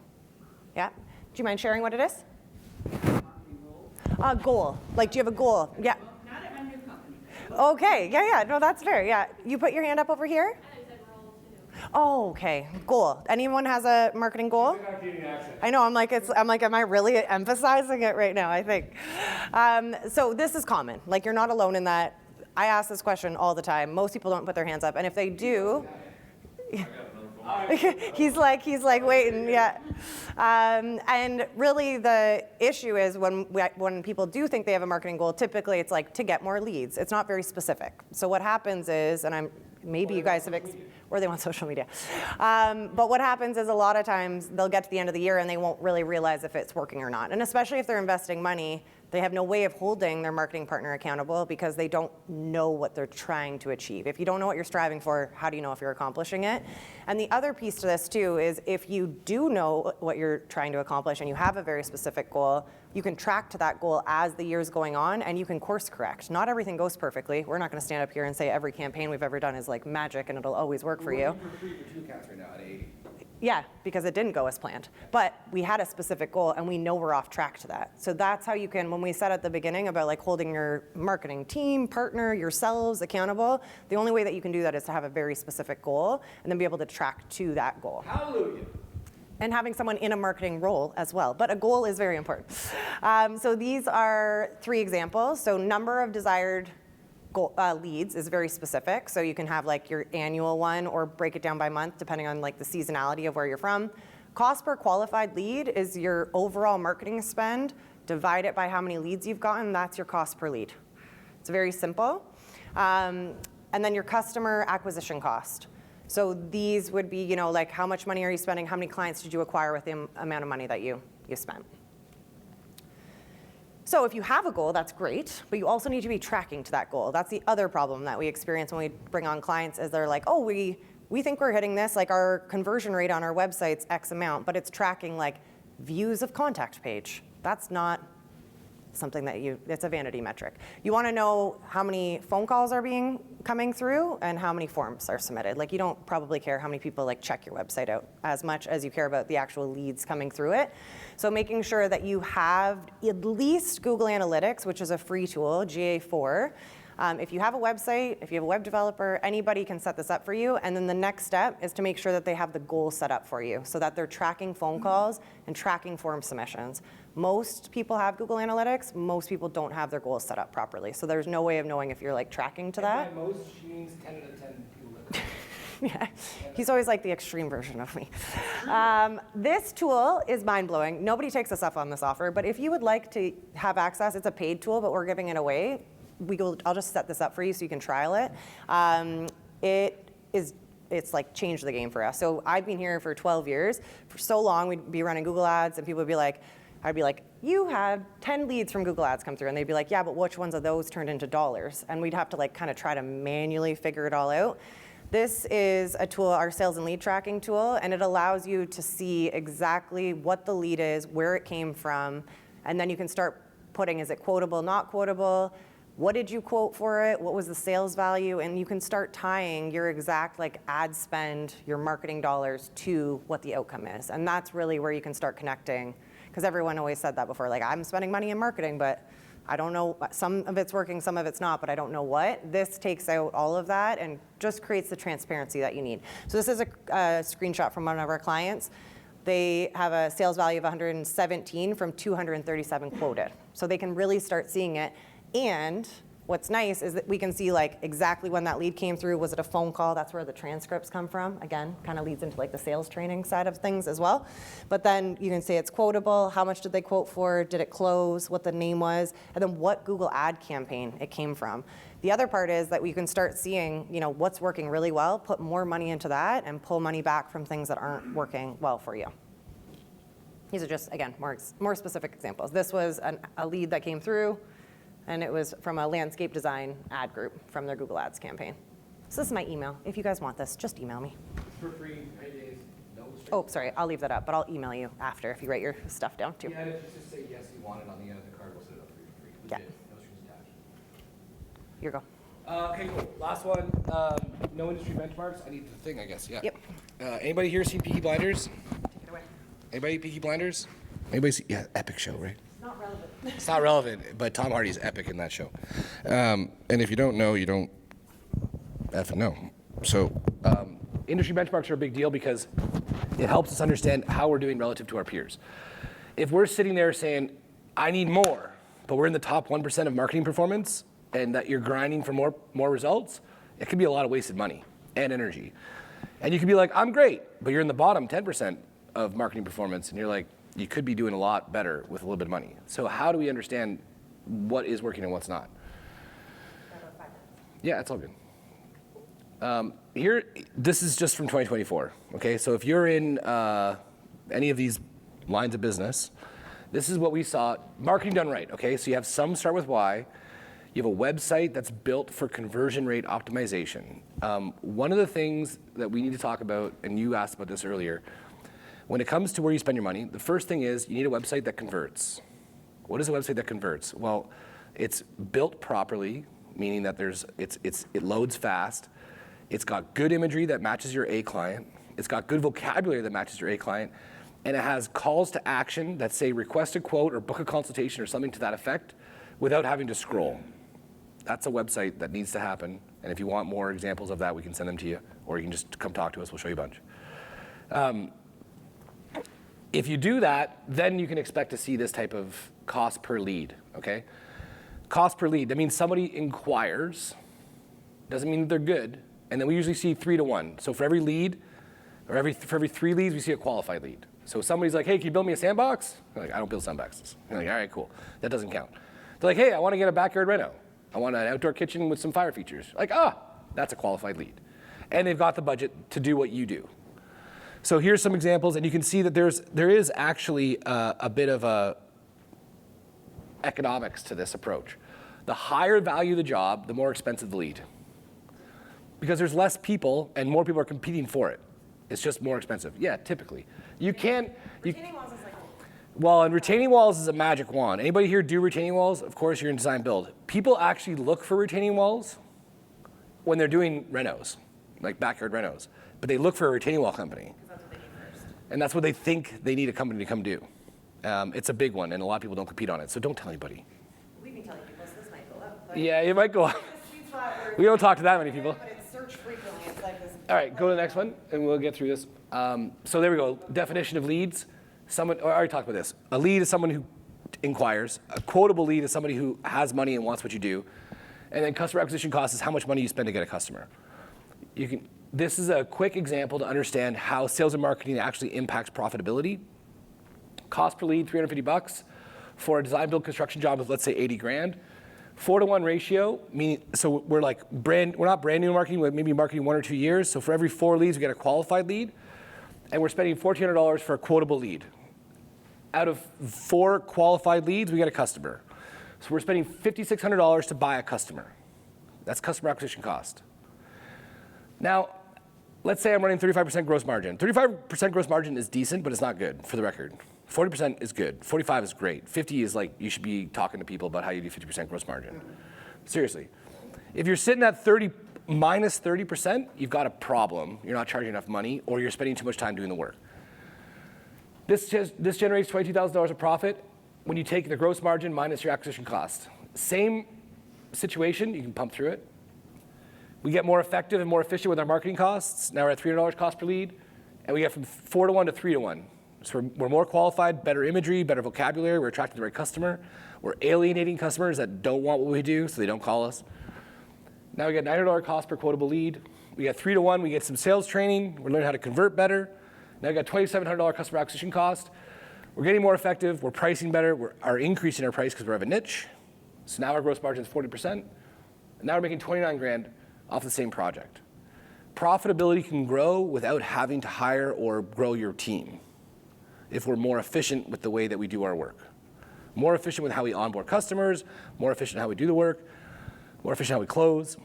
Yeah? Do you mind sharing what it is? A goal. Like, do you have a goal? Yeah. Not at my new company. Okay, yeah, no, that's fair, yeah. You put your hand up over here? Oh, okay. Goal. Anyone has a marketing goal? I know. I'm like, am I really emphasizing it right now? I think. So this is common. Like, you're not alone in that. I ask this question all the time. Most people don't put their hands up, and if they do, he's like waiting, yeah. And really, the issue is when people do think they have a marketing goal, typically it's like to get more leads. It's not very specific. So what happens is, and maybe you guys have, or they want social media. But what happens is a lot of times they'll get to the end of the year and they won't really realize if it's working or not. And especially if they're investing money, they have no way of holding their marketing partner accountable because they don't know what they're trying to achieve. If you don't know what you're striving for, how do you know if you're accomplishing it? And the other piece to this too is if you do know what you're trying to accomplish and you have a very specific goal, you can track to that goal as the year's going on and you can course correct. Not everything goes perfectly. We're not going to stand up here and say every campaign we've ever done is like magic and it'll always work for you. We're working for free for 2 accounts right now at 80. Yeah, because it didn't go as planned. But we had a specific goal and we know we're off track to that. So that's how you can, when we said at the beginning about like holding your marketing team, partner, yourselves accountable, the only way that you can do that is to have a very specific goal and then be able to track to that goal. Hallelujah. And having someone in a marketing role as well. But a goal is very important. So these are 3 examples. So number of desired leads is very specific. So you can have like your annual one or break it down by month depending on like the seasonality of where you're from. Cost per qualified lead is your overall marketing spend. Divide it by how many leads you've gotten. That's your cost per lead. It's very simple. And then your customer acquisition cost. So these would be, like how much money are you spending? How many clients did you acquire with the amount of money that you spent? So if you have a goal, that's great, but you also need to be tracking to that goal. That's the other problem that we experience when we bring on clients is they're like, oh, we think we're hitting this, like our conversion rate on our website's X amount, but it's tracking like views of contact page. That's not something that it's a vanity metric. You want to know how many phone calls are coming through and how many forms are submitted. Like you don't probably care how many people like check your website out as much as you care about the actual leads coming through it. So making sure that you have at least Google Analytics, which is a free tool, GA4. If you have a website, if you have a web developer, anybody can set this up for you. And then the next step is to make sure that they have the goal set up for you so that they're tracking phone calls and tracking form submissions. Most people have Google Analytics. Most people don't have their goals set up properly. So there's no way of knowing if you're like tracking to that. By most, she means 10 out of 10 people that Yeah, he's always like the extreme version of me. This tool is mind-blowing. Nobody takes us up on this offer, but if you would like to have access, it's a paid tool, but we're giving it away. I'll just set this up for you so you can trial it. It is it's like changed the game for us. So I've been here for 12 years. For so long, we'd be running Google ads and people would be like, I'd be like, you had 10 leads from Google ads come through. And they'd be like, yeah, but which ones of those turned into dollars? And we'd have to like kind of try to manually figure it all out. This is a tool, our sales and lead tracking tool, and it allows you to see exactly what the lead is, where it came from, and then you can start putting, is it quotable, not quotable? What did you quote for it? What was the sales value? And you can start tying your exact like ad spend, your marketing dollars to what the outcome is. And that's really where you can start connecting. Because everyone always said that before, like I'm spending money in marketing, but I don't know, some of it's working, some of it's not, but I don't know what. This takes out all of that and just creates the transparency that you need. So this is a screenshot from one of our clients. They have a sales value of 117 from 237 quoted. So they can really start seeing it. And what's nice is that we can see like exactly when that lead came through. Was it a phone call? That's where the transcripts come from. Again, kind of leads into like the sales training side of things as well. But then you can say it's quotable. How much did they quote for? Did it close? What the name was? And then what Google ad campaign it came from. The other part is that we can start seeing, you know, what's working really well, put more money into that and pull money back from things that aren't working well for you. These are just, again, more specific examples. This was a lead that came through, and it was from a landscape design ad group from their Google Ads campaign. So this is my email. If you guys want this, just email me. For free, 90 days, no strings. Oh, sorry, I'll leave that up, but I'll email you after if you write your stuff down too. Yeah, and if you just say yes, you want it on the end of the card, we'll set it up for you for free. Yeah. Legit, no strings attached. Here you go. Okay, cool. Last one. No industry benchmarks. I need the thing, I guess. Yeah. Yep. Anybody here seen Peaky Blinders? Take it away. Anybody Peaky Blinders? Anybody see? Yeah, epic show, right? Not relevant. It's not relevant, but Tom Hardy's epic in that show. And if you don't know, you don't effing know. So industry benchmarks are a big deal because it helps us understand how we're doing relative to our peers. If we're sitting there saying, I need more, but we're in the top 1% of marketing performance and that you're grinding for more results, it could be a lot of wasted money and energy. And you could be like, I'm great, but you're in the bottom 10% of marketing performance and you're like, you could be doing a lot better with a little bit of money. So how do we understand what is working and what's not? Yeah, it's all good. Here, this is just from 2024, okay? So if you're in any of these lines of business, this is what we saw. Marketing done right, okay? So you have some start with why. You have a website that's built for conversion rate optimization. One of the things that we need to talk about, and you asked about this earlier, when it comes to where you spend your money, the first thing is you need a website that converts. What is a website that converts? Well, it's built properly, meaning that it loads fast. It's got good imagery that matches your A client. It's got good vocabulary that matches your A client. And it has calls to action that say request a quote or book a consultation or something to that effect without having to scroll. That's a website that needs to happen. And if you want more examples of that, we can send them to you, or you can just come talk to us. We'll show you a bunch. If you do that, then you can expect to see this type of cost per lead, okay? Cost per lead, that means somebody inquires, doesn't mean that they're good, and then we usually see 3 to 1. So for every lead, or for every 3 leads, we see a qualified lead. So somebody's like, hey, can you build me a sandbox? You're like, I don't build sandboxes. You're like, all right, cool. That doesn't count. They're like, hey, I want to get a backyard reno. I want an outdoor kitchen with some fire features. Like, that's a qualified lead. And they've got the budget to do what you do. So here's some examples, and you can see that there is actually a bit of a economics to this approach. The higher value the job, the more expensive the lead. Because there's less people and more people are competing for it. It's just more expensive. Yeah, typically. You can't. Retaining walls is like. Well, and retaining walls is a magic wand. Anybody here do retaining walls? Of course, you're in design build. People actually look for retaining walls when they're doing renos, like backyard renos. But they look for a retaining wall company. That's what they need first. And that's what they think they need a company to come do. It's a big one, and a lot of people don't compete on it, so don't tell anybody. We've been telling people, so this might go up. But Yeah, it might go up. the sweet spot where We don't talk to that many people. But it's searched frequently. It's like this. All right, go to the next one, and we'll get through this. So there we go. Definition of leads. I already talked about this. A lead is someone who inquires. A quotable lead is somebody who has money and wants what you do. And then customer acquisition cost is how much money you spend to get a customer. This is a quick example to understand how sales and marketing actually impacts profitability. Cost per lead, $350. For a design build construction job of, let's say, 80 grand. 4-to-1 ratio, meaning, so we're not brand new marketing, we're maybe marketing 1 or 2 years. So for every 4 leads, we get a qualified lead. And we're spending $1,400 for a quotable lead. Out of 4 qualified leads, we get a customer. So we're spending $5,600 to buy a customer. That's customer acquisition cost. Now, let's say I'm running 35% gross margin. 35% gross margin is decent, but it's not good, for the record. 40% is good. 45 is great. 50 is like, you should be talking to people about how you do 50% gross margin. Seriously. If you're sitting at minus 30%, you've got a problem. You're not charging enough money, or you're spending too much time doing the work. This generates $22,000 of profit when you take the gross margin minus your acquisition cost. Same situation, you can pump through it. We get more effective and more efficient with our marketing costs. Now we're at $300 cost per lead, and we get from 4-to-1 to 3-to-1. So we're more qualified, better imagery, better vocabulary, we're attracting the right customer. We're alienating customers that don't want what we do, so they don't call us. Now we get $900 cost per quotable lead. We get 3-to-1, we get some sales training, we're learning how to convert better. Now we got $2,700 customer acquisition cost. We're getting more effective, we're pricing better, we are increasing our price because we have a niche. So now our gross margin is 40%. And now we're making 29 grand off the same project. Profitability can grow without having to hire or grow your team if we're more efficient with the way that we do our work. More efficient with how we onboard customers, more efficient how we do the work, more efficient how we close.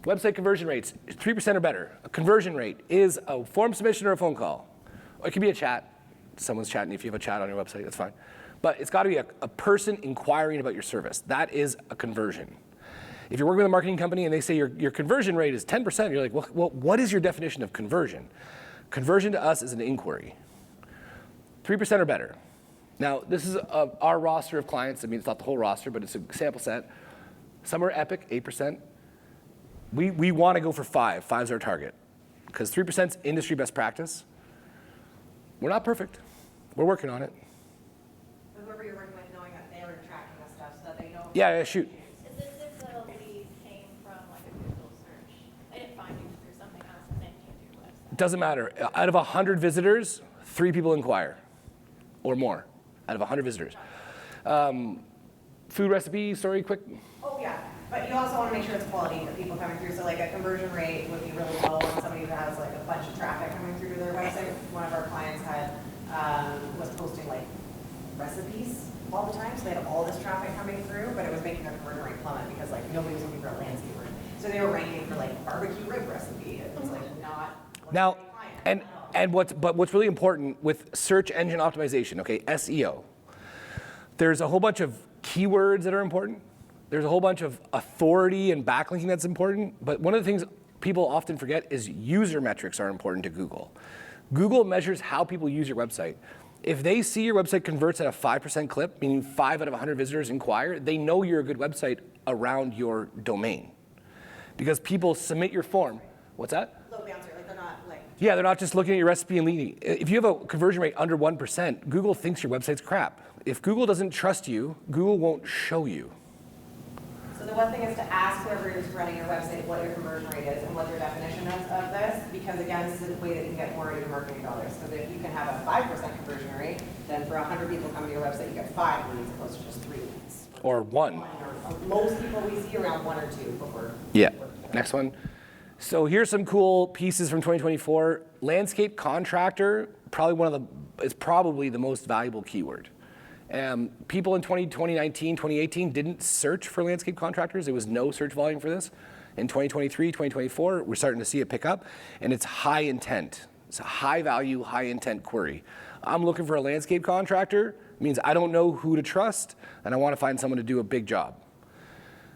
Website conversion rates, 3% or better. A conversion rate is a form submission or a phone call. Or it could be a chat. Someone's chatting. If you have a chat on your website, that's fine. But it's got to be a person inquiring about your service. That is a conversion. If you're working with a marketing company and they say your conversion rate is 10%, you're like, well, what is your definition of conversion? Conversion to us is an inquiry. 3% or better. Now, this is our roster of clients. I mean, it's not the whole roster, but it's a sample set. Some are epic, 8%. We want to go for 5. 5's our target. Because 3% is industry best practice. We're not perfect. We're working on it. Whoever you're working with, knowing that they were tracking this stuff so that they know. Yeah, shoot. Is this if the lead came from like a Google search? They didn't find you through something else and then came to your website. Doesn't matter. Out of 100 visitors, 3 people inquire. Or more. Out of 100 visitors. Food recipe, story, quick. Oh, yeah. But you also want to make sure it's quality of people coming through. So like a conversion rate would be really low on somebody who has like a bunch of traffic coming through to their website. One of our clients was posting like recipes all the time. So they had all this traffic coming through, but it was making their conversion rate plummet because like nobody was looking for a landscaper. So they were ranking for like barbecue rib recipe. It was like not Now, and what's really important with search engine optimization, okay, SEO, there's a whole bunch of keywords that are important. There's a whole bunch of authority and backlinking that's important. But one of the things people often forget is user metrics are important to Google. Google measures how people use your website. If they see your website converts at a 5% clip, meaning 5 out of 100 visitors inquire, they know you're a good website around your domain. Because people submit your form. What's that? low bouncer, like they're not like. Yeah, they're not just looking at your recipe and leading. If you have a conversion rate under 1%, Google thinks your website's crap. If Google doesn't trust you, Google won't show you. So the one thing is to ask whoever is running your website what your conversion rate is and what their definition is of this, because again, this is a way that you can get more of your marketing dollars. So that if you can have a 5% conversion rate, then for 100 people coming to your website, you get 5 leads opposed to just 3 leads. Or 1. Or most people we see around 1 or 2 before. Yeah, next one. So here's some cool pieces from 2024. Landscape contractor, is probably the most valuable keyword. People in 2019, 2018 didn't search for landscape contractors. There was no search volume for this. In 2023, 2024, we're starting to see it pick up, and it's high intent. It's a high value, high intent query. I'm looking for a landscape contractor. It means I don't know who to trust, and I want to find someone to do a big job.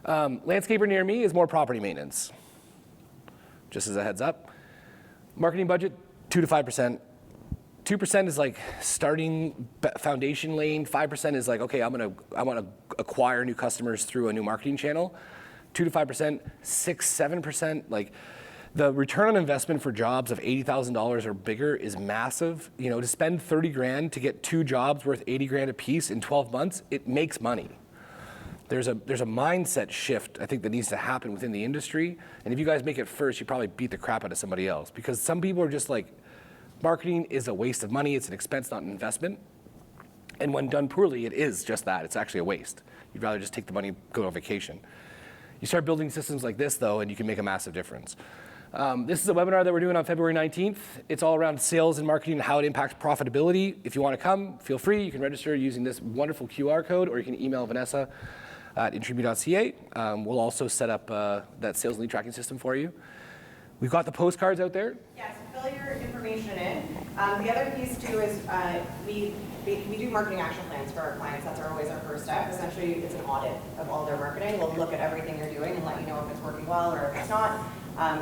Landscaper near me is more property maintenance. Just as a heads up. Marketing budget, 2 to 5%. 2% is like starting foundation lane. 5% is like, okay, I want to acquire new customers through a new marketing channel. 2 to 5%, 6, 7%. Like the return on investment for jobs of $80,000 or bigger is massive. You know, to spend 30 grand to get 2 jobs worth 80 grand a piece in 12 months, it makes money. There's a mindset shift, I think, that needs to happen within the industry. And if you guys make it first, you probably beat the crap out of somebody else. Because some people are just like, marketing is a waste of money. It's an expense, not an investment. And when done poorly, it is just that. It's actually a waste. You'd rather just take the money and go on vacation. You start building systems like this, though, and you can make a massive difference. This is a webinar that we're doing on February 19th. It's all around sales and marketing and how it impacts profitability. If you want to come, feel free. You can register using this wonderful QR code, or you can email Vanessa at intreme.ca. We'll also set up that sales lead tracking system for you. We've got the postcards out there. Yeah, so fill your information in. The other piece too is we do marketing action plans for our clients. That's always our first step. Essentially, it's an audit of all their marketing. We'll look at everything you're doing and let you know if it's working well or if it's not.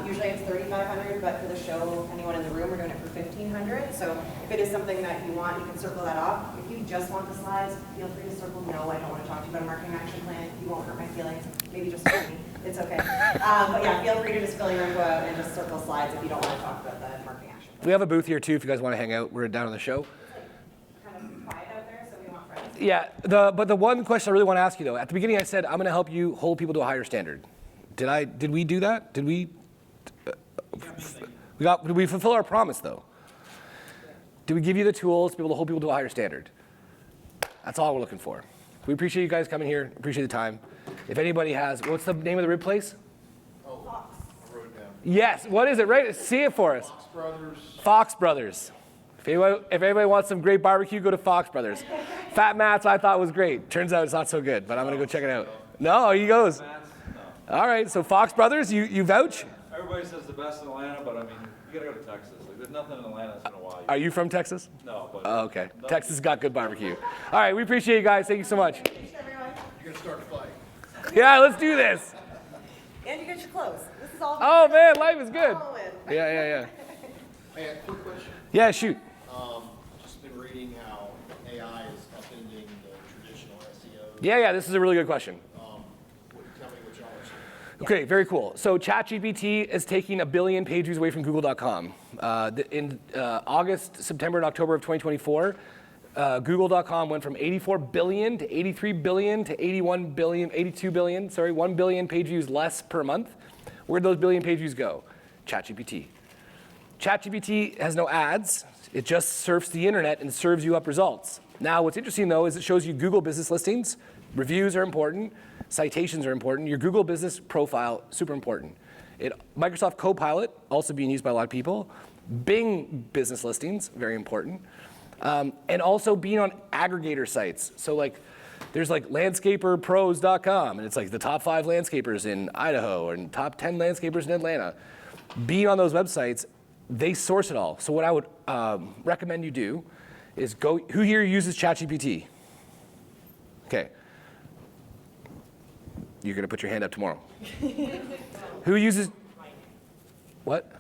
Usually it's $3,500, but for the show, anyone in the room, we're doing it for $1,500. So if it is something that you want, you can circle that off. If you just want the slides, feel free to circle no, I don't want to talk to you about a marketing action plan. You won't hurt my feelings. Maybe just hurt me. It's okay. But yeah, feel free to just fill your info out and just circle slides if you don't want to talk about the marketing action plan. We have a booth here too if you guys want to hang out. We're down on the show. Kind of quiet out there, so we want friends. Yeah, but the one question I really want to ask you though, at the beginning I said I'm going to help you hold people to a higher standard. Did we do that? Did we fulfill our promise though? Did we give you the tools to be able to hold people to a higher standard? That's all we're looking for. We appreciate you guys coming here. Appreciate the time. If anybody has, what's the name of the rib place? Oh, I wrote it down. Yes. What is it? Right? See it for us. Fox Brothers. Fox Brothers. If anybody wants some great barbecue, go to Fox Brothers. Fat Matt's I thought was great. Turns out it's not so good, but I'm gonna go check it out. No, he goes. All right. So Fox Brothers, you vouch? Everybody says the best in Atlanta, but I mean, you gotta go to Texas. Like, there's nothing in Atlanta that's gonna wow you. Are you from Texas? No, but. Oh, okay. Texas got good barbecue. All right. We appreciate you guys. Thank you so much. You're gonna start a fight. Yeah. Let's do this. And you get your clothes. This is all. Oh man, life is good. All in. Yeah. Hey, a quick question. Yeah. Shoot. Just been reading how AI is upending the traditional SEO. Yeah. This is a really good question. Tell me what y'all are seeing. Okay, very cool. So ChatGPT is taking 1 billion page views away from Google.com. In August, September, and October of 2024, Google.com went from 84 billion to 83 billion to 81 billion, 82 billion, 1 billion page views less per month. Where'd those billion page views go? ChatGPT. ChatGPT has no ads. It just surfs the internet and serves you up results. Now, what's interesting though is it shows you Google business listings. Reviews are important. Citations are important. Your Google business profile, super important. Microsoft Copilot, also being used by a lot of people. Bing business listings, very important. And also being on aggregator sites. So like, there's like landscaperpros.com, and it's like the top 5 landscapers in Idaho and top 10 landscapers in Atlanta. Being on those websites, they source it all. So what I would recommend you do is go, who here uses ChatGPT? Okay. You're going to put your hand up tomorrow. Who uses, what?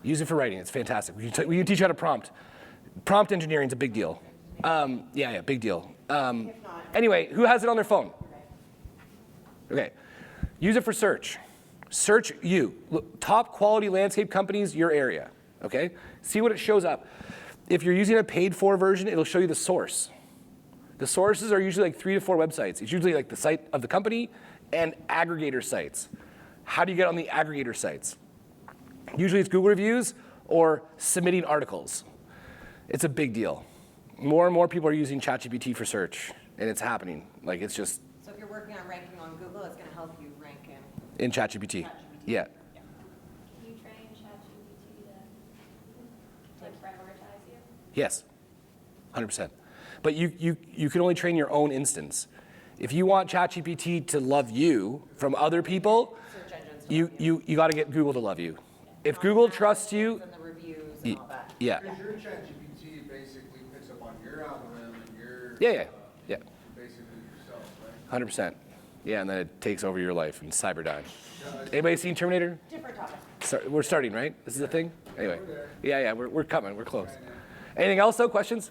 Use it for writing. It's fantastic. We can teach you how to prompt. Prompt engineering is a big deal. Yeah, big deal. Anyway, who has it on their phone? Okay. Use it for search. Search you. Look, top quality landscape companies, your area. Okay? See what it shows up. If you're using a paid for version, it'll show you the source. The sources are usually like 3 to 4 websites. It's usually like the site of the company and aggregator sites. How do you get on the aggregator sites? Usually it's Google reviews or submitting articles. It's a big deal. More and more people are using ChatGPT for search, and it's happening. Like it's just. So if you're working on ranking on Google, it's going to help you rank in. In ChatGPT. Yeah. Can you train ChatGPT to like prioritize you? Yes. 100%. But you can only train your own instance. If you want ChatGPT to love you from other people, you got to get Google to love you. If Google trusts you, and the reviews and all that. yeah. Because your ChatGPT basically picks up on your algorithm and your Yeah. basically yourself, right? 100%. Yeah, and then it takes over your life and Cyberdyne. Anybody seen Terminator? Different topic. We're starting, right? This is the thing? Anyway. Yeah, we're coming. We're close. Anything else, though? Questions?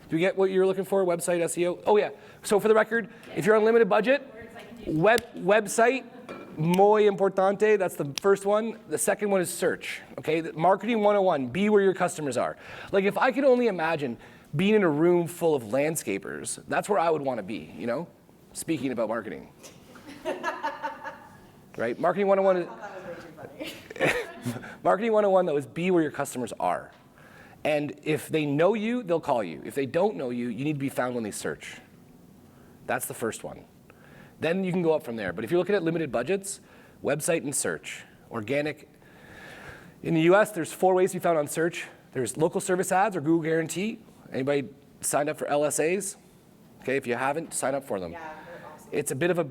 Do we get what you're looking for? Website, SEO? Oh, yeah. So for the record, if you're on limited budget, website, muy importante. That's the first one. The second one is search. Okay? Marketing 101, be where your customers are. Like if I could only imagine being in a room full of landscapers, that's where I would want to be, you know? Speaking about marketing. Right? Marketing 101 is... That was way too funny. Marketing 101, though, is be where your customers are. And if they know you, they'll call you. If they don't know you, you need to be found when they search. That's the first one. Then you can go up from there. But if you're looking at limited budgets, website and search, organic. In the US, there's 4 ways to be found on search. There's local service ads or Google Guarantee. Anybody signed up for LSAs? Okay, if you haven't, sign up for them. Yeah, they're awesome. It's a bit of a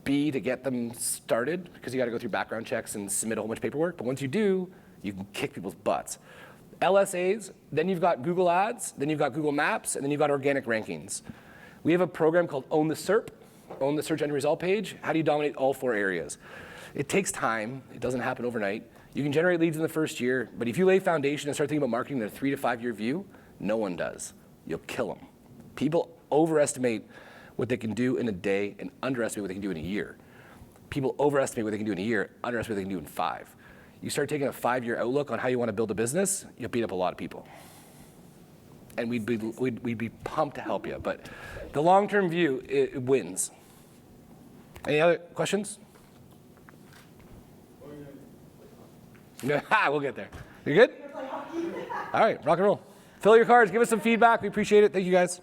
B to get them started because you got to go through background checks and submit a whole bunch of paperwork. But once you do, you can kick people's butts. LSAs, then you've got Google Ads, then you've got Google Maps, and then you've got organic rankings. We have a program called Own the SERP, Own the Search Engine Result Page. How do you dominate all 4 areas? It takes time. It doesn't happen overnight. You can generate leads in the first year, but if you lay foundation and start thinking about marketing in a 3 to 5 year view, no one does. You'll kill them. People overestimate what they can do in a day and underestimate what they can do in a year. People overestimate what they can do in a year, underestimate what they can do in 5. You start taking a 5-year outlook on how you want to build a business, you'll beat up a lot of people. And we'd be pumped to help you. But the long-term view, it wins. Any other questions? We'll get there. You good? All right, rock and roll. Fill your cards. Give us some feedback. We appreciate it. Thank you, guys.